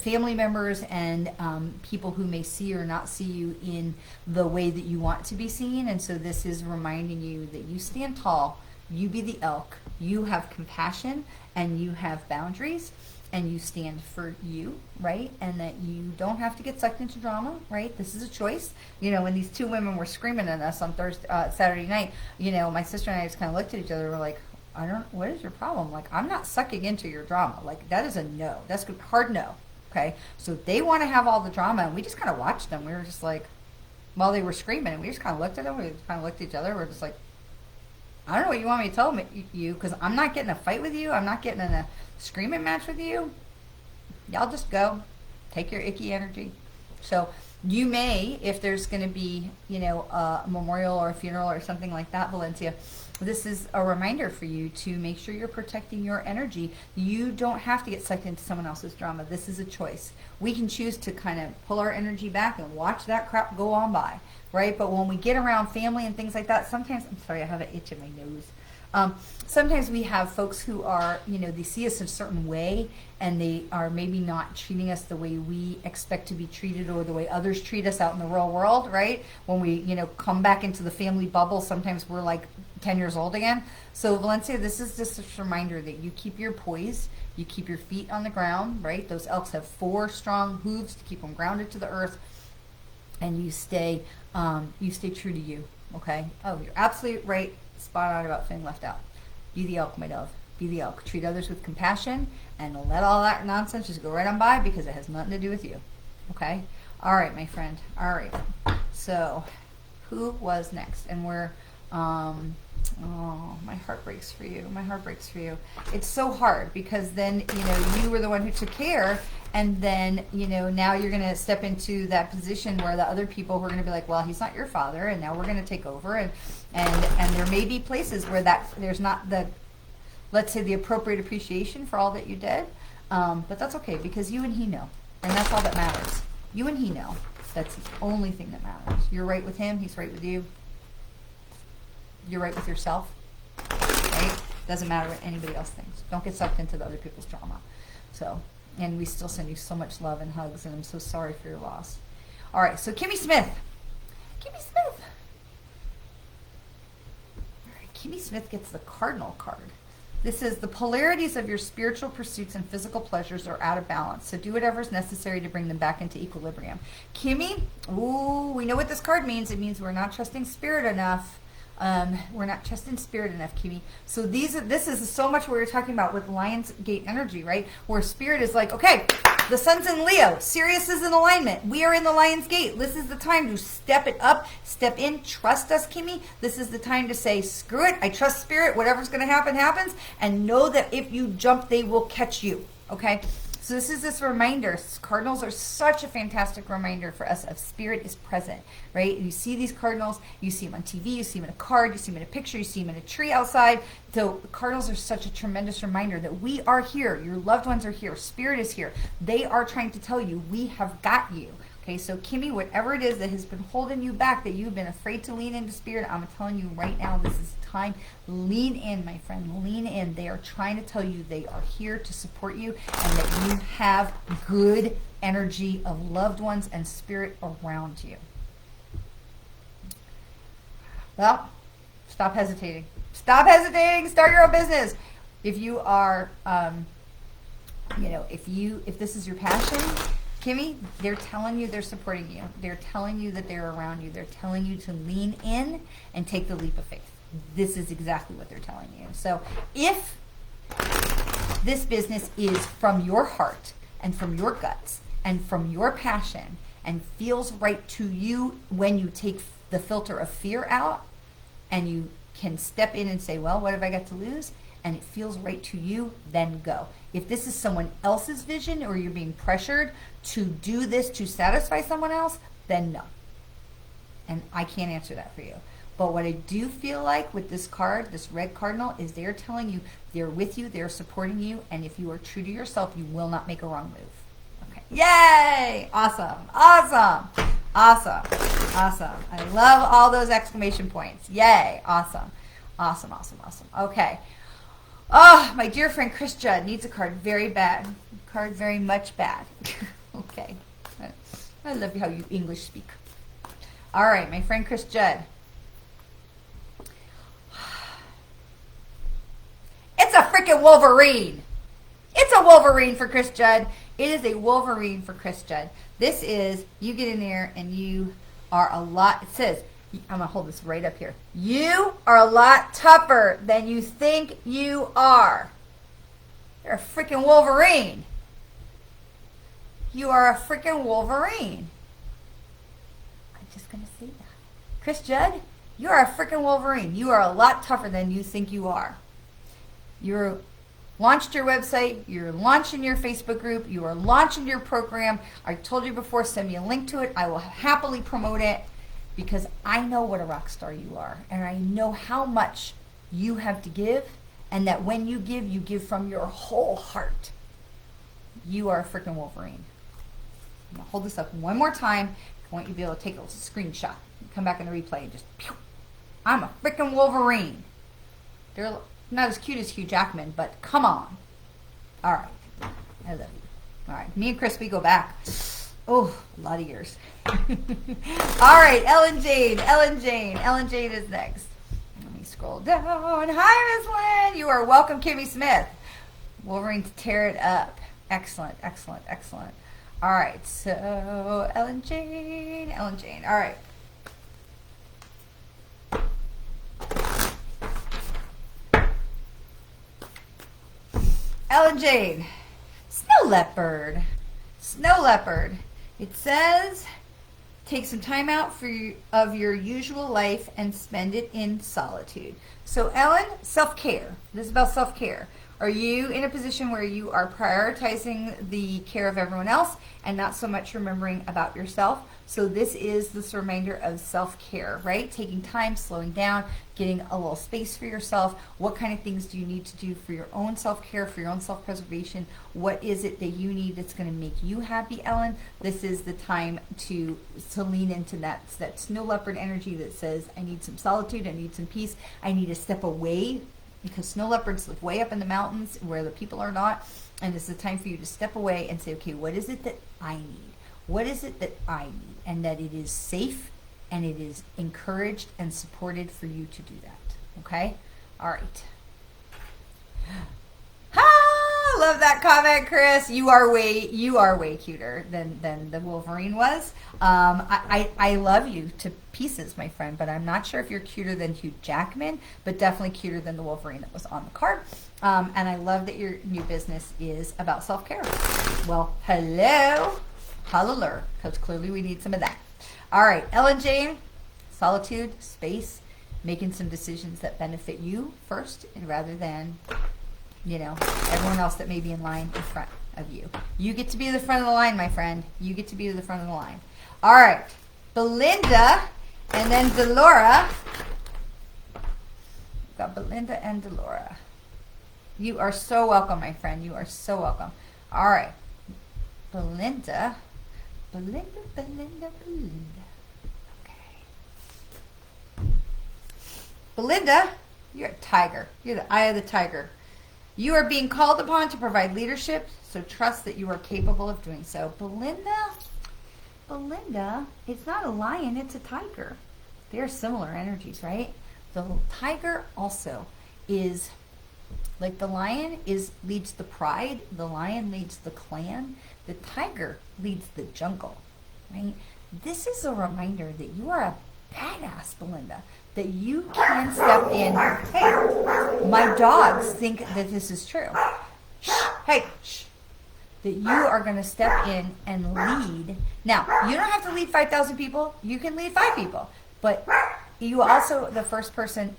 family members and people who may see or not see you in the way that you want to be seen. And so this is reminding you that you stand tall, you be the elk, you have compassion, and you have boundaries, and you stand for you, right? And that you don't have to get sucked into drama, right? This is a choice. When these two women were screaming at us on Saturday night, my sister and I just kind of looked at each other. We're like, what is your problem? Like, I'm not sucking into your drama. Like, that is a no. That's a hard no, okay? So they want to have all the drama, and we just kind of watched them. We were just like, while they were screaming, and we just kind of looked at them. We kind of looked at each other. We're just like, I don't know what you want me to tell you, because I'm not getting a fight with you. I'm not getting in a screaming match with you. Y'all just go. Take your icky energy. So you may, if there's going to be, a memorial or a funeral or something like that, Valencia, this is a reminder for you to make sure you're protecting your energy. You don't have to get sucked into someone else's drama. This is a choice. We can choose to kind of pull our energy back and watch that crap go on by, right? But when we get around family and things like that, sometimes, I'm sorry, I have an itch in my nose. Sometimes we have folks who are, they see us a certain way, and they are maybe not treating us the way we expect to be treated or the way others treat us out in the real world, right? When we, come back into the family bubble, sometimes we're like 10 years old again. So Valencia, this is just a reminder that you keep your poise, you keep your feet on the ground, right? Those elks have 4 strong hooves to keep them grounded to the earth, and you stay true to you, okay? Oh, you're absolutely right. Spot on about feeling left out. Be the elk, my dove. Be the elk. Treat others with compassion, and let all that nonsense just go right on by, because it has nothing to do with you. Okay? All right, my friend. All right. So, who was next? And we're, my heart breaks for you. My heart breaks for you. It's so hard, because then, you were the one who took care, and then, now you're going to step into that position where the other people who are going to be like, well, he's not your father, and now we're going to take over, and there may be places where there's not the, let's say, the appropriate appreciation for all that you did, but that's okay, because you and he know, and that's all that matters. You and he know. That's the only thing that matters. You're right with him, he's right with you. You're right with yourself, right? Doesn't matter what anybody else thinks. Don't get sucked into the other people's drama. So, and we still send you so much love and hugs, and I'm so sorry for your loss. All right, so Kimmy Smith. Kimmy Smith. All right, Kimmy Smith gets the Cardinal card. This is the polarities of your spiritual pursuits and physical pleasures are out of balance, so do whatever is necessary to bring them back into equilibrium. Kimmy, we know what this card means. It means we're not trusting spirit enough. We're not trusting spirit enough, Kimmy. So this is so much what we were talking about with Lion's Gate energy, right? Where spirit is like, okay, the sun's in Leo, Sirius is in alignment, we are in the Lion's Gate. This is the time to step it up, step in, trust us, Kimmy. This is the time to say, screw it, I trust spirit, whatever's going to happen, happens, and know that if you jump, they will catch you, okay? So this is this reminder. Cardinals are such a fantastic reminder for us of spirit is present, right? You see these cardinals, you see them on TV, you see them in a card, you see them in a picture, you see them in a tree outside. So cardinals are such a tremendous reminder that we are here. Your loved ones are here. Spirit is here. They are trying to tell you, we have got you. Okay, so Kimmy, whatever it is that has been holding you back, that you've been afraid to lean into spirit, I'm telling you right now, this is time. Lean in, my friend, lean in. They are trying to tell you they are here to support you, and that you have good energy of loved ones and spirit around you. Well, stop hesitating. Stop hesitating. Start your own business. If you are, if this is your passion, Kimmy, they're telling you they're supporting you. They're telling you that they're around you. They're telling you to lean in and take the leap of faith. This is exactly what they're telling you. So if this business is from your heart and from your guts and from your passion and feels right to you when you take the filter of fear out, and you can step in and say, well, what have I got to lose? And it feels right to you, then go. If this is someone else's vision, or you're being pressured to do this to satisfy someone else, then no. And I can't answer that for you. But what I do feel like with this card, this red cardinal, is they're telling you they're with you, they're supporting you, and if you are true to yourself, you will not make a wrong move. Okay. Yay! Awesome. Awesome. Awesome. Awesome. I love all those exclamation points. Yay. Awesome. Awesome, awesome, awesome. Okay. Oh, my dear friend Chris Judd needs a card very bad. Card very much bad. Okay. I love how you English speak. All right, my friend Chris Judd. It's a freaking Wolverine. It's a Wolverine for Chris Judd. It is a Wolverine for Chris Judd. This is, you get in there and you are a lot, it says, I'm going to hold this right up here. You are a lot tougher than you think you are. You're a freaking Wolverine. You are a freaking Wolverine. I'm just going to say that. Chris Judd, you are a freaking Wolverine. You are a lot tougher than you think you are. You're launched your website, you're launching your Facebook group, you are launching your program. I told you before, send me a link to it. I will happily promote it because I know what a rock star you are, and I know how much you have to give, and that when you give from your whole heart. You are a freaking Wolverine. I'm going to hold this up one more time. I want you to be able to take a screenshot. Come back in the replay and just, pew. I'm a freaking Wolverine. They're not as cute as Hugh Jackman, but come on. All right. I love you. All right. Me and Chris, we go back. Oh, a lot of years. All right. Ellen Jane. Ellen Jane. Ellen Jane is next. Let me scroll down. Hi, Miss Lynn. You are welcome, Kimmy Smith. Wolverine to tear it up. Excellent. Excellent. Excellent. All right. So, Ellen Jane. Ellen Jane. All right. Ellen Jane, Snow Leopard. Snow Leopard. It says, take some time out of your usual life and spend it in solitude. So Ellen, self-care. This is about self-care. Are you in a position where you are prioritizing the care of everyone else and not so much remembering about yourself? So this is this reminder of self-care, right? Taking time, slowing down, getting a little space for yourself. What kind of things do you need to do for your own self-care, for your own self-preservation? What is it that you need that's going to make you happy, Ellen? This is the time to lean into that snow leopard energy that says, I need some solitude, I need some peace, I need to step away, because snow leopards live way up in the mountains where the people are not. And this is a time for you to step away and say, okay, what is it that I need? What is it that I need? And that it is safe and it is encouraged and supported for you to do that. Okay? All right. Ah, love that comment, Chris. You are way cuter than the Wolverine was. I love you to pieces, my friend, but I'm not sure if you're cuter than Hugh Jackman, but definitely cuter than the Wolverine that was on the card. And I love that your new business is about self-care. Well, hello. Hallelujah, because clearly we need some of that. All right, Ellen Jane, solitude, space, making some decisions that benefit you first, and rather than, everyone else that may be in line in front of you. You get to be the front of the line, my friend. You get to be the front of the line. All right, Belinda, and then Delora. We've got Belinda and Delora. You are so welcome, my friend. You are so welcome. All right, Belinda. Belinda. Okay. Belinda, you're a tiger. You're the eye of the tiger. You are being called upon to provide leadership, so trust that you are capable of doing so. Belinda, it's not a lion, it's a tiger. They're similar energies, right? The tiger also is, like the lion leads the pride, the lion leads the clan, the tiger leads the jungle, right? This is a reminder that you are a badass, Belinda, that you can step in. Hey, my dogs think that this is true. Shh, hey, shh. That you are going to step in and lead. Now, you don't have to lead 5,000 people. You can lead 5 people. But you also, the first person,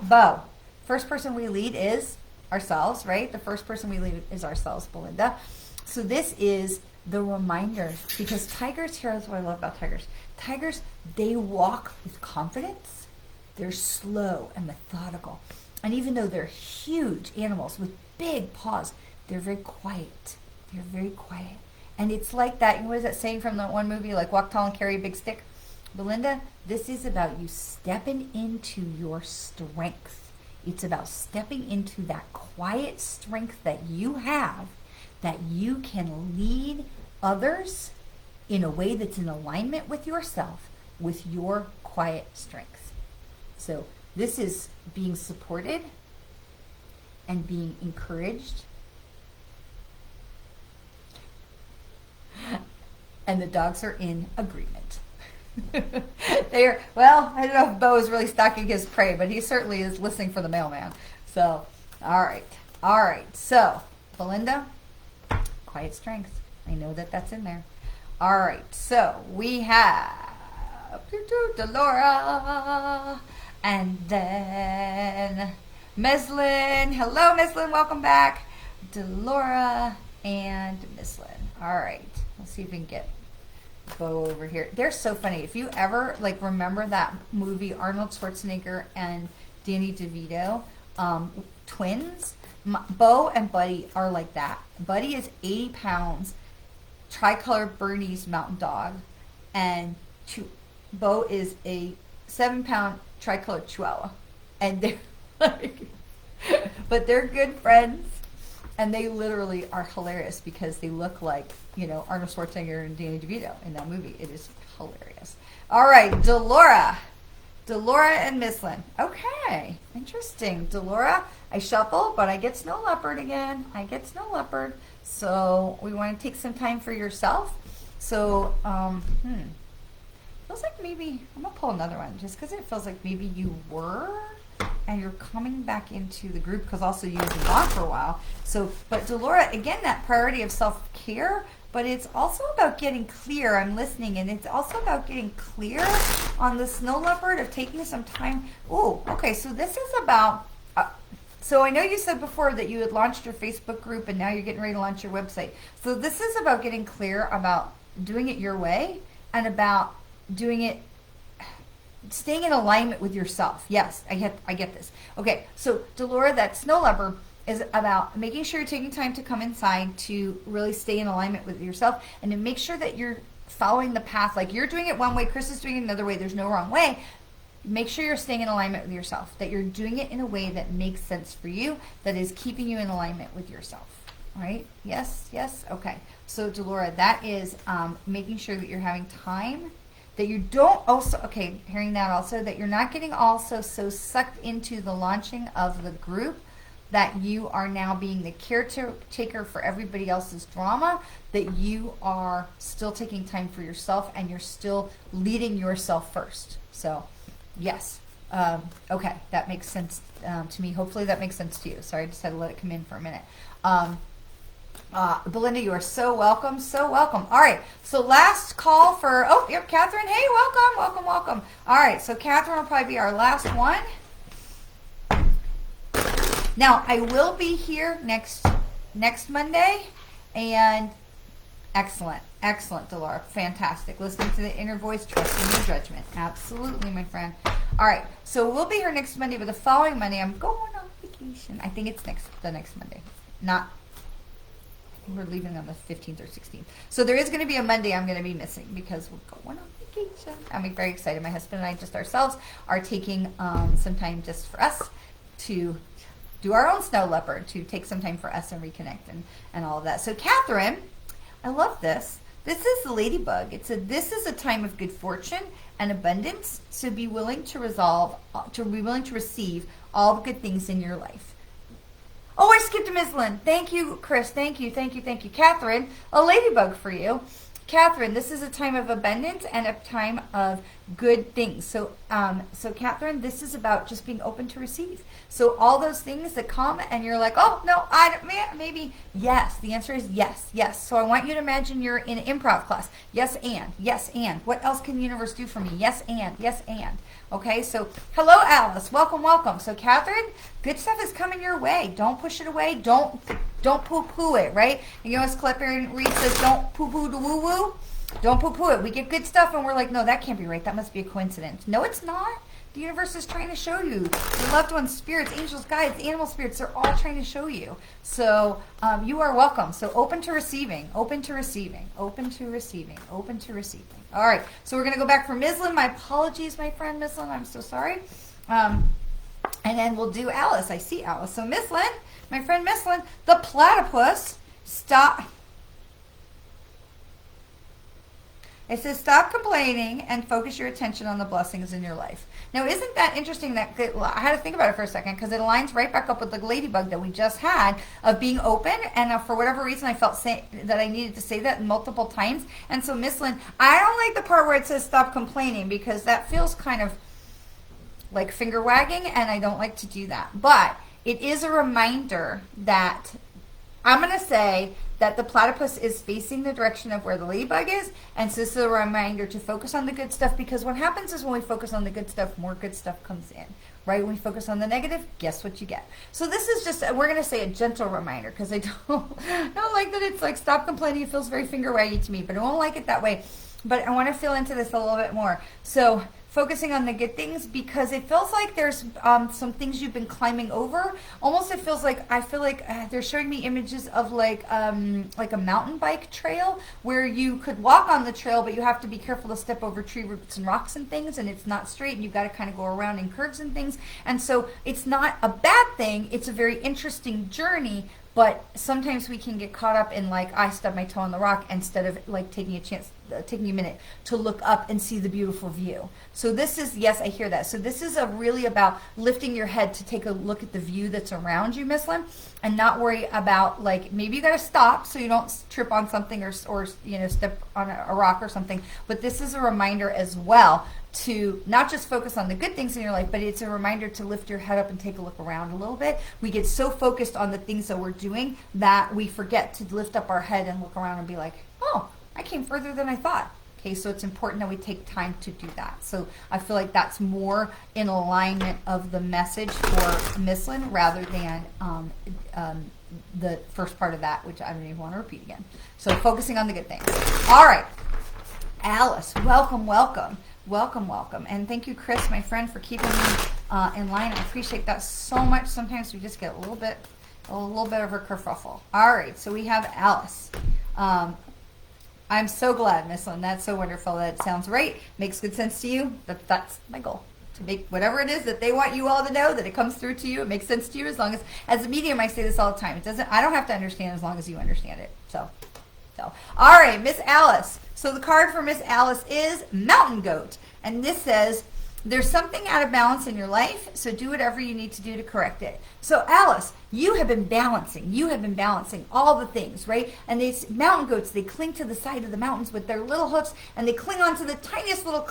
Bo, first person we lead is ourselves, right? The first person we lead is ourselves, Belinda. So this is the reminder, because tigers, here's what I love about tigers. Tigers, they walk with confidence. They're slow and methodical. And even though they're huge animals with big paws, they're very quiet. They're very quiet. And it's like that, what is that saying from that one movie, like walk tall and carry a big stick? Belinda, this is about you stepping into your strength. It's about stepping into that quiet strength that you have, that you can lead others in a way that's in alignment with yourself, with your quiet strength. So this is being supported and being encouraged. And the dogs are in agreement. They're, well, I don't know if Bo is really stalking his prey, but he certainly is listening for the mailman. So, all right. So, Belinda, quiet strength. I know that that's in there. All right. So we have Delora, and then Meslin. Hello, Meslin. Welcome back. Delora and Meslin. All right. Let's see if we can get Bo over here. They're so funny. If you ever remember that movie, Arnold Schwarzenegger and Danny DeVito, twins, Bo and Buddy are like that. Buddy is 80 pounds, tricolor Bernese mountain dog, and Bo is a 7-pound tricolor Chihuahua. And they're but they're good friends. And they literally are hilarious because they look like, Arnold Schwarzenegger and Danny DeVito in that movie. It is hilarious. All right, Delora and Mislin. Okay, interesting. Delora, I shuffle, but I get Snow Leopard again. So we want to take some time for yourself. So, feels like maybe, I'm going to pull another one just because it feels like maybe you were and you're coming back into the group because also you've been gone for a while. So, but Delora, again, that priority of self-care, but it's also about getting clear. I'm listening, and it's also about getting clear on the Snow Leopard of taking some time. Oh, okay, so this is about, so I know you said before that you had launched your Facebook group and now you're getting ready to launch your website. So this is about getting clear about doing it your way and about doing it, staying in alignment with yourself. Yes, I get this. Okay, so Delora, that Snow Leopard is about making sure you're taking time to come inside to really stay in alignment with yourself and to make sure that you're following the path. Like you're doing it one way, Chris is doing it another way. There's no wrong way. Make sure you're staying in alignment with yourself, that you're doing it in a way that makes sense for you, that is keeping you in alignment with yourself. All right? Yes? Okay. So Delora, that is making sure that you're having time, that you don't also, okay, hearing that also, that you're not getting also so sucked into the launching of the group that you are now being the caretaker for everybody else's drama, that you are still taking time for yourself and you're still leading yourself first. So, yes. Okay, that makes sense to me. Hopefully that makes sense to you. Sorry, I just had to let it come in for a minute. Belinda, you are so welcome, so welcome. All right, so last call for, Catherine. Hey, welcome. All right, so Catherine will probably be our last one. Now, I will be here next Monday, and excellent, Delora, fantastic. Listening to the inner voice, trusting your judgment. Absolutely, my friend. All right, so we'll be here next Monday, but the following Monday, I'm going on vacation. I think it's the next Monday. We're leaving on the 15th or 16th. So there is going to be a Monday I'm going to be missing because we're going on vacation. I'm very excited. My husband and I just ourselves are taking some time just for us to do our own Snow Leopard, to take some time for us and reconnect and all of that. So Catherine, I love this. This is the ladybug. This is a time of good fortune and abundance. So be willing to receive all the good things in your life. Oh, I skipped a Mislin. Thank you, Chris. Thank you. Catherine, a ladybug for you. Catherine, this is a time of abundance and a time of good things. So, Catherine, this is about just being open to receive. So all those things that come and you're like, oh, no, maybe, yes. The answer is yes, yes. So I want you to imagine you're in an improv class. Yes, and, yes, and. What else can the universe do for me? Yes, and, yes, and. Okay, so hello, Alice. Welcome, welcome. So, Catherine, good stuff is coming your way. Don't push it away. Don't poo-poo it, right? And you know, as Clipper and Reed says, don't poo-poo the woo-woo. Don't poo-poo it. We get good stuff and we're like, no, that can't be right. That must be a coincidence. No, it's not. The universe is trying to show you. Your loved ones, spirits, angels, guides, animal spirits, they're all trying to show you. So you are welcome. So open to receiving, open to receiving, open to receiving, open to receiving. All right. So we're going to go back for Mislin. My apologies, my friend Mislin. I'm so sorry. And then we'll do Alice. I see Alice. So Mislin, my friend Mislin, the platypus, stop. It says, stop complaining and focus your attention on the blessings in your life. Now, isn't that interesting? That I had to think about it for a second because it aligns right back up with the ladybug that we just had of being open. And for whatever reason, I felt that I needed to say that multiple times. And so, Miss Lynn, I don't like the part where it says stop complaining because that feels kind of like finger wagging, and I don't like to do that. But it is a reminder that I'm going to say that the platypus is facing the direction of where the ladybug is, and so this is a reminder to focus on the good stuff, because what happens is when we focus on the good stuff, more good stuff comes in, right? When we focus on the negative, guess what you get? So this is just, we're going to say a gentle reminder, because I don't like that it's like stop complaining. It feels very finger waggy to me, but I won't like it that way. But I want to feel into this a little bit more. So focusing on the good things, because it feels like there's some things you've been climbing over. Almost it feels like, I feel like they're showing me images of like a mountain bike trail where you could walk on the trail, but you have to be careful to step over tree roots and rocks and things, and it's not straight, and you've got to kind of go around in curves and things. And so it's not a bad thing. It's a very interesting journey. But sometimes we can get caught up in like, I stubbed my toe on the rock, instead of like taking a minute to look up and see the beautiful view. So this is, yes, I hear that. So this is really about lifting your head to take a look at the view that's around you, Miss Lynn, and not worry about like, maybe you got to stop so you don't trip on something or you know, step on a rock or something. But this is a reminder as well to not just focus on the good things in your life, but it's a reminder to lift your head up and take a look around a little bit. We get so focused on the things that we're doing that we forget to lift up our head and look around and be like, oh, I came further than I thought. Okay, so it's important that we take time to do that. So I feel like that's more in alignment of the message for Miss Lynn rather than the first part of that, which I don't even want to repeat again. So focusing on the good things. All right, Alice, welcome, welcome. Welcome, welcome. And thank you, Chris, my friend, for keeping me in line. I appreciate that so much. Sometimes we just get a little bit of a kerfuffle. All right, so we have Alice. I'm so glad, Miss Lynn. That's so wonderful. That sounds right. Makes good sense to you. That's my goal. To make whatever it is that they want you all to know, that it comes through to you, it makes sense to you, as a medium, I say this all the time. I don't have to understand as long as you understand it. So all right, Miss Alice. So the card for Miss Alice is Mountain Goat. And this says, there's something out of balance in your life, so do whatever you need to do to correct it. So Alice, you have been balancing. You have been balancing all the things, right? And these mountain goats, they cling to the side of the mountains with their little hoofs, and they cling onto the tiniest little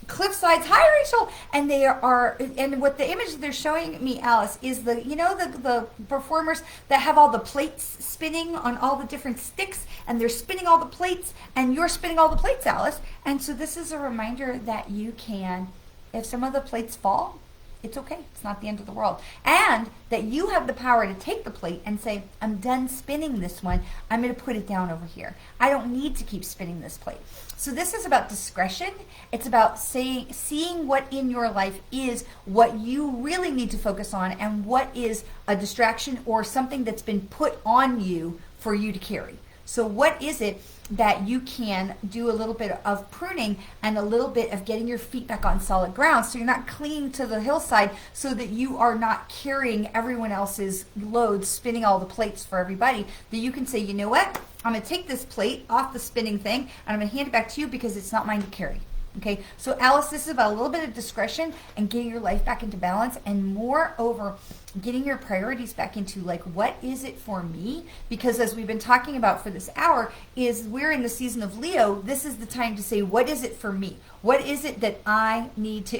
cliff sides. Hi, Rachel. And they are, and what the image they're showing me, Alice, is the performers that have all the plates spinning on all the different sticks, and they're spinning all the plates, and you're spinning all the plates, Alice. And so this is a reminder that you can, if some of the plates fall, it's okay. It's not the end of the world. And that you have the power to take the plate and say, I'm done spinning this one. I'm going to put it down over here. I don't need to keep spinning this plate. So this is about discretion. It's about seeing what in your life is what you really need to focus on, and what is a distraction or something that's been put on you for you to carry. So what is it that you can do a little bit of pruning and a little bit of getting your feet back on solid ground, so you're not clinging to the hillside, so that you are not carrying everyone else's load, spinning all the plates for everybody, that you can say, you know what, I'm going to take this plate off the spinning thing, and I'm going to hand it back to you because it's not mine to carry. Okay, so Alice, this is about a little bit of discretion and getting your life back into balance, and moreover, getting your priorities back into like, what is it for me? Because as we've been talking about for this hour, is we're in the season of Leo. This is the time to say, what is it for me? What is it that I need to,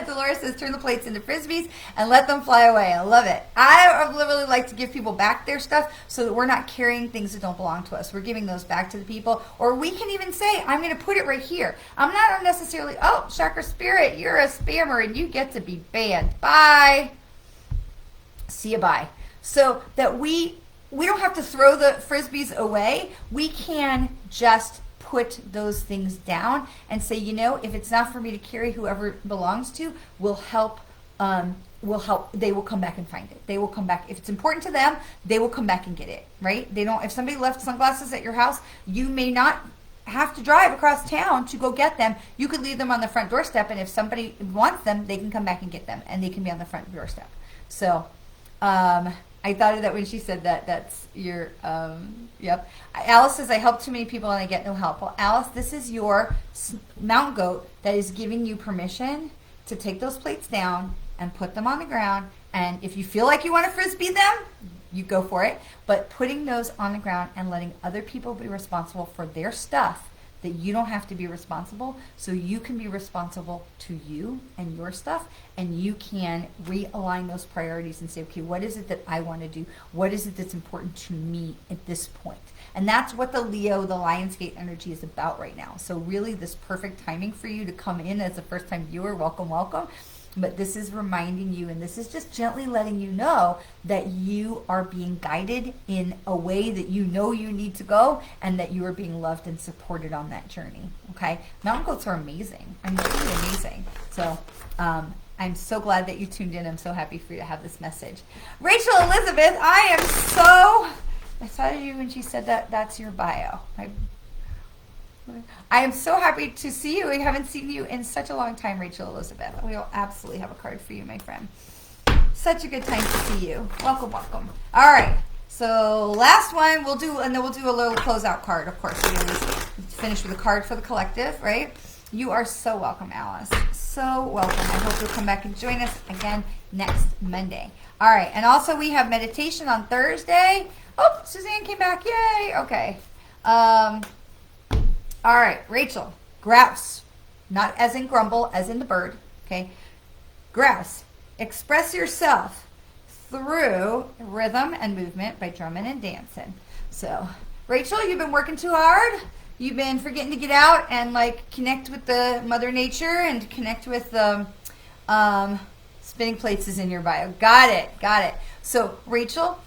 Dolores says, turn the plates into Frisbees and let them fly away. I love it. I literally like to give people back their stuff so that we're not carrying things that don't belong to us. We're giving those back to the people. Or we can even say, I'm going to put it right here. I'm not necessarily, oh, Chakra Spirit, you're a spammer and you get to be banned. Bye. See you, bye. So that we don't have to throw the Frisbees away. We can just put those things down and say, you know, if it's not for me to carry, whoever it belongs to will help. They will come back and find it. They will come back. If it's important to them, they will come back and get it, right? They don't, if somebody left sunglasses at your house, you may not have to drive across town to go get them. You could leave them on the front doorstep, and if somebody wants them, they can come back and get them, and they can be on the front doorstep. So, I thought of that when she said that. That's your, yep. Alice says, I help too many people and I get no help. Well, Alice, this is your mountain goat that is giving you permission to take those plates down and put them on the ground. And if you feel like you want to Frisbee them, you go for it. But putting those on the ground and letting other people be responsible for their stuff, that you don't have to be responsible, so you can be responsible to you and your stuff, and you can realign those priorities and say, okay, what is it that I want to do? What is it that's important to me at this point? And that's what the Leo, the Lionsgate energy is about right now. So really this perfect timing for you to come in as a first-time viewer. Welcome, welcome. But this is reminding you, and this is just gently letting you know that you are being guided in a way that you know you need to go, and that you are being loved and supported on that journey. Okay? Mountain goats are amazing. I mean, really amazing. So, I'm so glad that you tuned in. I'm so happy for you to have this message. Rachel Elizabeth, I saw you when she said that that's your bio. I am so happy to see you. We haven't seen you in such a long time, Rachel Elizabeth. We'll absolutely have a card for you, my friend. Such a good time to see you. Welcome, welcome. All right. So last one we'll do, and then we'll do a little closeout card. Of course, we always finish with a card for the collective, right? You are so welcome, Alice. So welcome. I hope you'll come back and join us again next Monday. All right. And also we have meditation on Thursday. Oh, Suzanne came back. Yay. Okay. All right, Rachel, grouse, not as in grumble, as in the bird, okay? Grouse, express yourself through rhythm and movement by drumming and dancing. So, Rachel, you've been working too hard. You've been forgetting to get out and like connect with the Mother Nature and connect with the spinning plates is in your bio. Got it, got it. So, Rachel,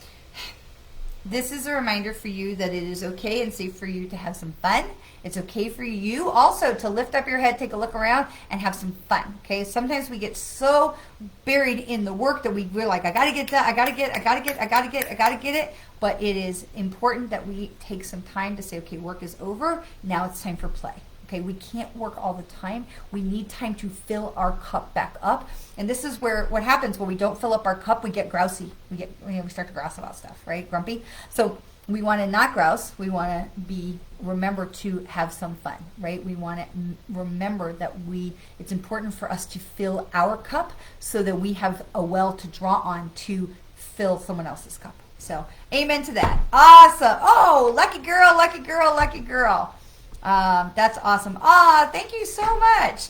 this is a reminder for you that it is okay and safe for you to have some fun. It's okay for you also to lift up your head, take a look around, and have some fun, okay? Sometimes we get so buried in the work that we're like, I got to get that, I got to get it. But it is important that we take some time to say, okay, work is over. Now it's time for play. Okay, we can't work all the time. We need time to fill our cup back up. And this is where what happens when we don't fill up our cup, we get grousy. We start to grouse about stuff, right? Grumpy. So we want to not grouse. We want to remember to have some fun, right? We want to remember that it's important for us to fill our cup so that we have a well to draw on to fill someone else's cup. So amen to that. Awesome. Oh, lucky girl, lucky girl, lucky girl. That's awesome. Thank you so much,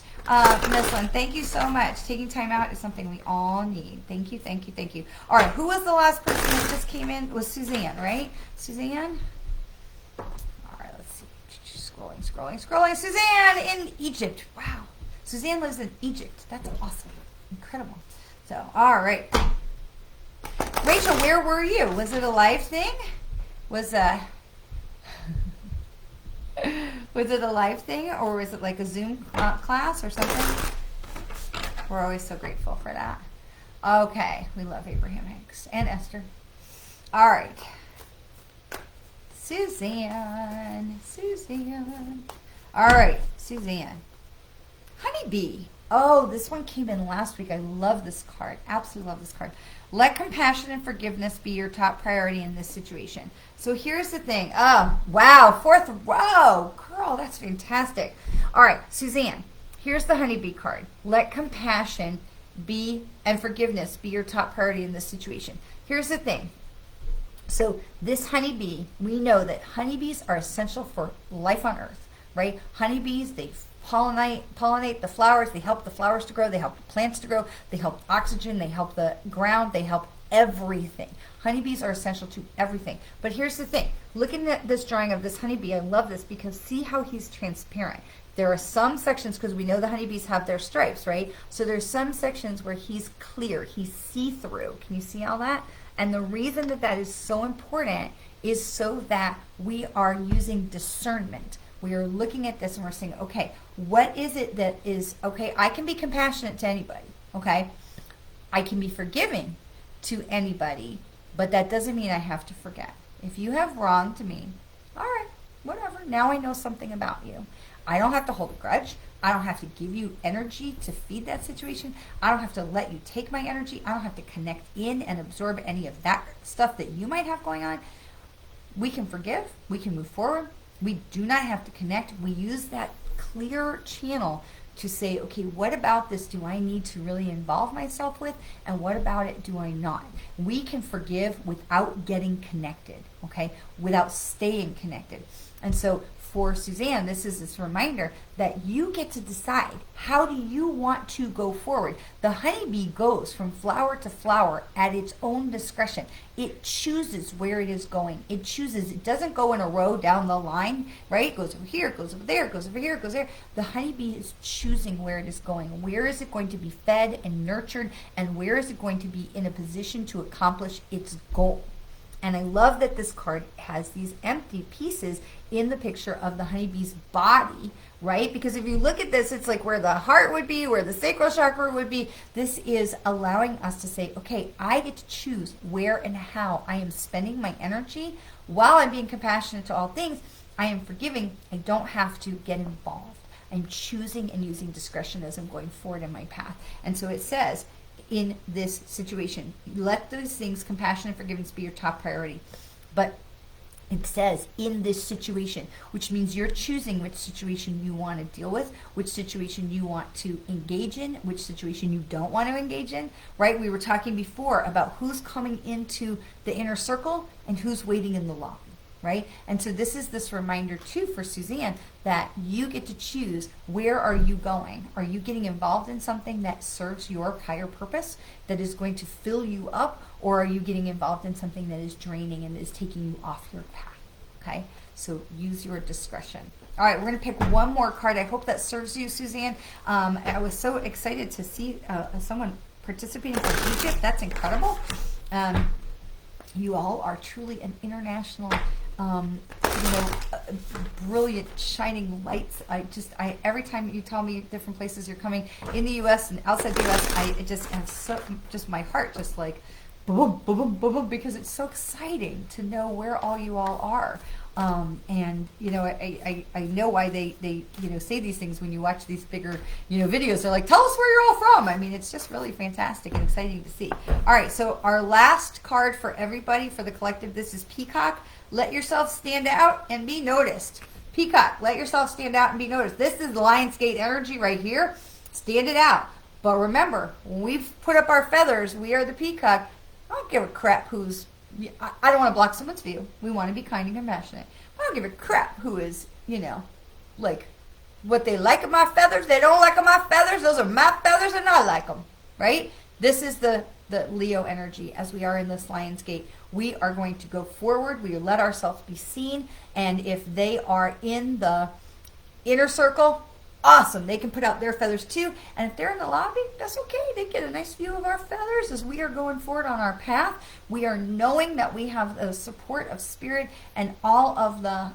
Miss Lynn. Thank you so much. Taking time out is something we all need. Thank you, thank you, thank you. All right, who was the last person that just came in? It was Suzanne, right? Suzanne? All right, let's see. Scrolling. Suzanne in Egypt. Wow. Suzanne lives in Egypt. That's awesome. Incredible. So, all right. Rachel, where were you? Was it a live thing? Was it a live thing, or was it like a Zoom class or something? We're always so grateful for that. Okay, we love Abraham Hicks and Esther. All right, Suzanne. All right, Suzanne. Honeybee. Oh, this one came in last week. I love this card. Absolutely love this card. Let compassion and forgiveness be your top priority in this situation. So here's the thing. Oh, wow. Fourth row. Girl, that's fantastic. All right, Suzanne, here's the honeybee card. Let compassion and forgiveness be your top priority in this situation. Here's the thing. So this honeybee, we know that honeybees are essential for life on earth, right? Honeybees, they pollinate the flowers. They help the flowers to grow. They help the plants to grow. They help oxygen. They help the ground. They help everything. Honeybees are essential to everything. But here's the thing. Looking at this drawing of this honeybee, I love this because see how he's transparent. There are some sections, because we know the honeybees have their stripes, right? So there's some sections where he's clear. He's see-through. Can you see all that? And the reason that that is so important is so that we are using discernment. We are looking at this and we're saying, okay, what is it that is, okay, I can be compassionate to anybody, okay? I can be forgiving to anybody, but that doesn't mean I have to forget. If you have wronged me, all right, whatever. Now I know something about you. I don't have to hold a grudge. I don't have to give you energy to feed that situation. I don't have to let you take my energy. I don't have to connect in and absorb any of that stuff that you might have going on. We can forgive. We can move forward. We do not have to connect. We use that clear channel to say, okay, what about this do I need to really involve myself with, and what about it do I not? We can forgive without getting connected, okay, without staying connected. And so for Suzanne, this is this reminder that you get to decide, how do you want to go forward? The honeybee goes from flower to flower at its own discretion. It chooses where it is going. It chooses. It doesn't go in a row down the line, right? It goes over here, it goes over there, it goes over here, it goes there. The honeybee is choosing where it is going. Where is it going to be fed and nurtured, and where is it going to be in a position to accomplish its goal? And I love that this card has these empty pieces in the picture of the honeybee's body, right? Because if you look at this, it's like where the heart would be, where the sacral chakra would be. This is allowing us to say, okay, I get to choose where and how I am spending my energy while I'm being compassionate to all things. I am forgiving. I don't have to get involved. I'm choosing and using discretion as I'm going forward in my path. And so it says, in this situation, let those things, compassion and forgiveness, be your top priority. But it says in this situation, which means you're choosing which situation you want to deal with, which situation you want to engage in, which situation you don't want to engage in, right? We were talking before about who's coming into the inner circle and who's waiting in the lobby, right? And so this is this reminder too for Suzanne that you get to choose, where are you going? Are you getting involved in something that serves your higher purpose, that is going to fill you up, or are you getting involved in something that is draining and is taking you off your path? Okay, so use your discretion. All right, we're going to pick one more card. I hope that serves you, Suzanne. I was so excited to see someone participating from Egypt. That's incredible. You all are truly an international, brilliant, shining lights. I every time you tell me different places you're coming in the U.S. and outside the U.S., I just have just my heart just like boom, boom, boom, boom, boom, because it's so exciting to know where all you all are. And I know why they say these things when you watch these bigger videos. They're like, tell us where you're all from. I mean, it's just really fantastic and exciting to see. All right, so our last card for everybody, for the collective, this is Peacock. Let yourself stand out and be noticed. Peacock, let yourself stand out and be noticed. This is Lionsgate energy right here. Stand it out. But remember, when we've put up our feathers, we are the peacock. I don't give a crap who's, I don't want to block someone's view. We want to be kind and compassionate. I don't give a crap who is, like what they like of my feathers. They don't like of my feathers. Those are my feathers and I like them, right? This is the Leo energy as we are in this Lionsgate. We are going to go forward. We let ourselves be seen. And if they are in the inner circle, awesome. They can put out their feathers too. And if they're in the lobby, that's okay. They get a nice view of our feathers as we are going forward on our path. We are knowing that we have the support of spirit, and all of the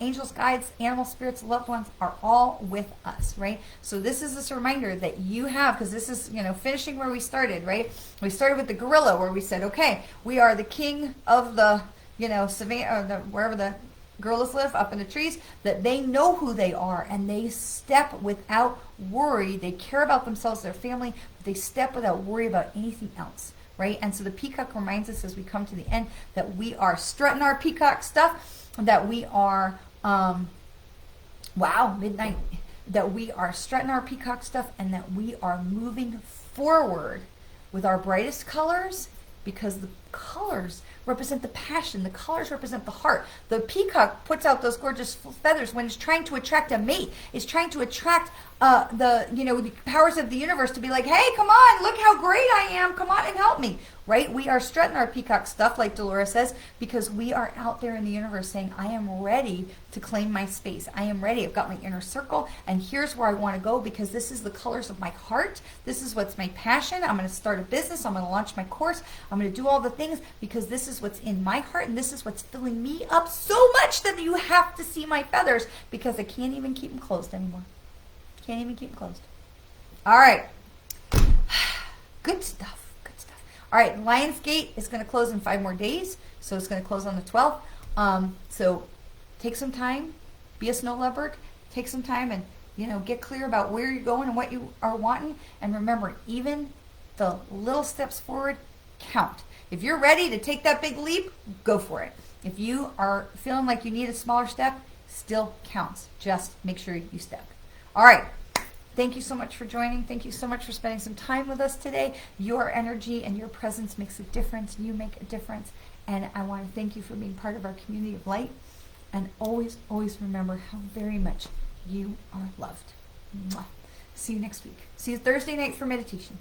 angels, guides, animal spirits, loved ones are all with us, right? So this is this reminder that you have, because this is, finishing where we started, right? We started with the gorilla where we said, okay, we are the king of the, savannah, wherever the gorillas live, up in the trees, that they know who they are and they step without worry. They care about themselves, their family, but they step without worry about anything else, right? And so the peacock reminds us as we come to the end that we are strutting our peacock stuff, that we are, midnight, that we are strutting our peacock stuff, and that we are moving forward with our brightest colors, because the colors represent the passion. The colors represent the heart. The peacock puts out those gorgeous feathers when it's trying to attract a mate. It's trying to attract the powers of the universe to be like, hey, come on, look how great I am. Come on and help me. Right? We are strutting our peacock stuff, like Dolores says, because we are out there in the universe saying, I am ready to claim my space. I am ready. I've got my inner circle, and here's where I want to go, because this is the colors of my heart. This is what's my passion. I'm going to start a business. I'm going to launch my course. I'm going to do all the things because this is what's in my heart, and this is what's filling me up so much that you have to see my feathers, because I can't even keep them closed anymore. Can't even keep them closed. All right. Good stuff. All right, Lionsgate is going to close in 5 more days, so it's going to close on the 12th. So take some time, be a snow leopard, take some time and, get clear about where you're going and what you are wanting. And remember, even the little steps forward count. If you're ready to take that big leap, go for it. If you are feeling like you need a smaller step, still counts. Just make sure you step. All right. Thank you so much for joining. Thank you so much for spending some time with us today. Your energy and your presence makes a difference. You make a difference. And I want to thank you for being part of our community of light. And always, always remember how very much you are loved. Mwah. See you next week. See you Thursday night for meditation.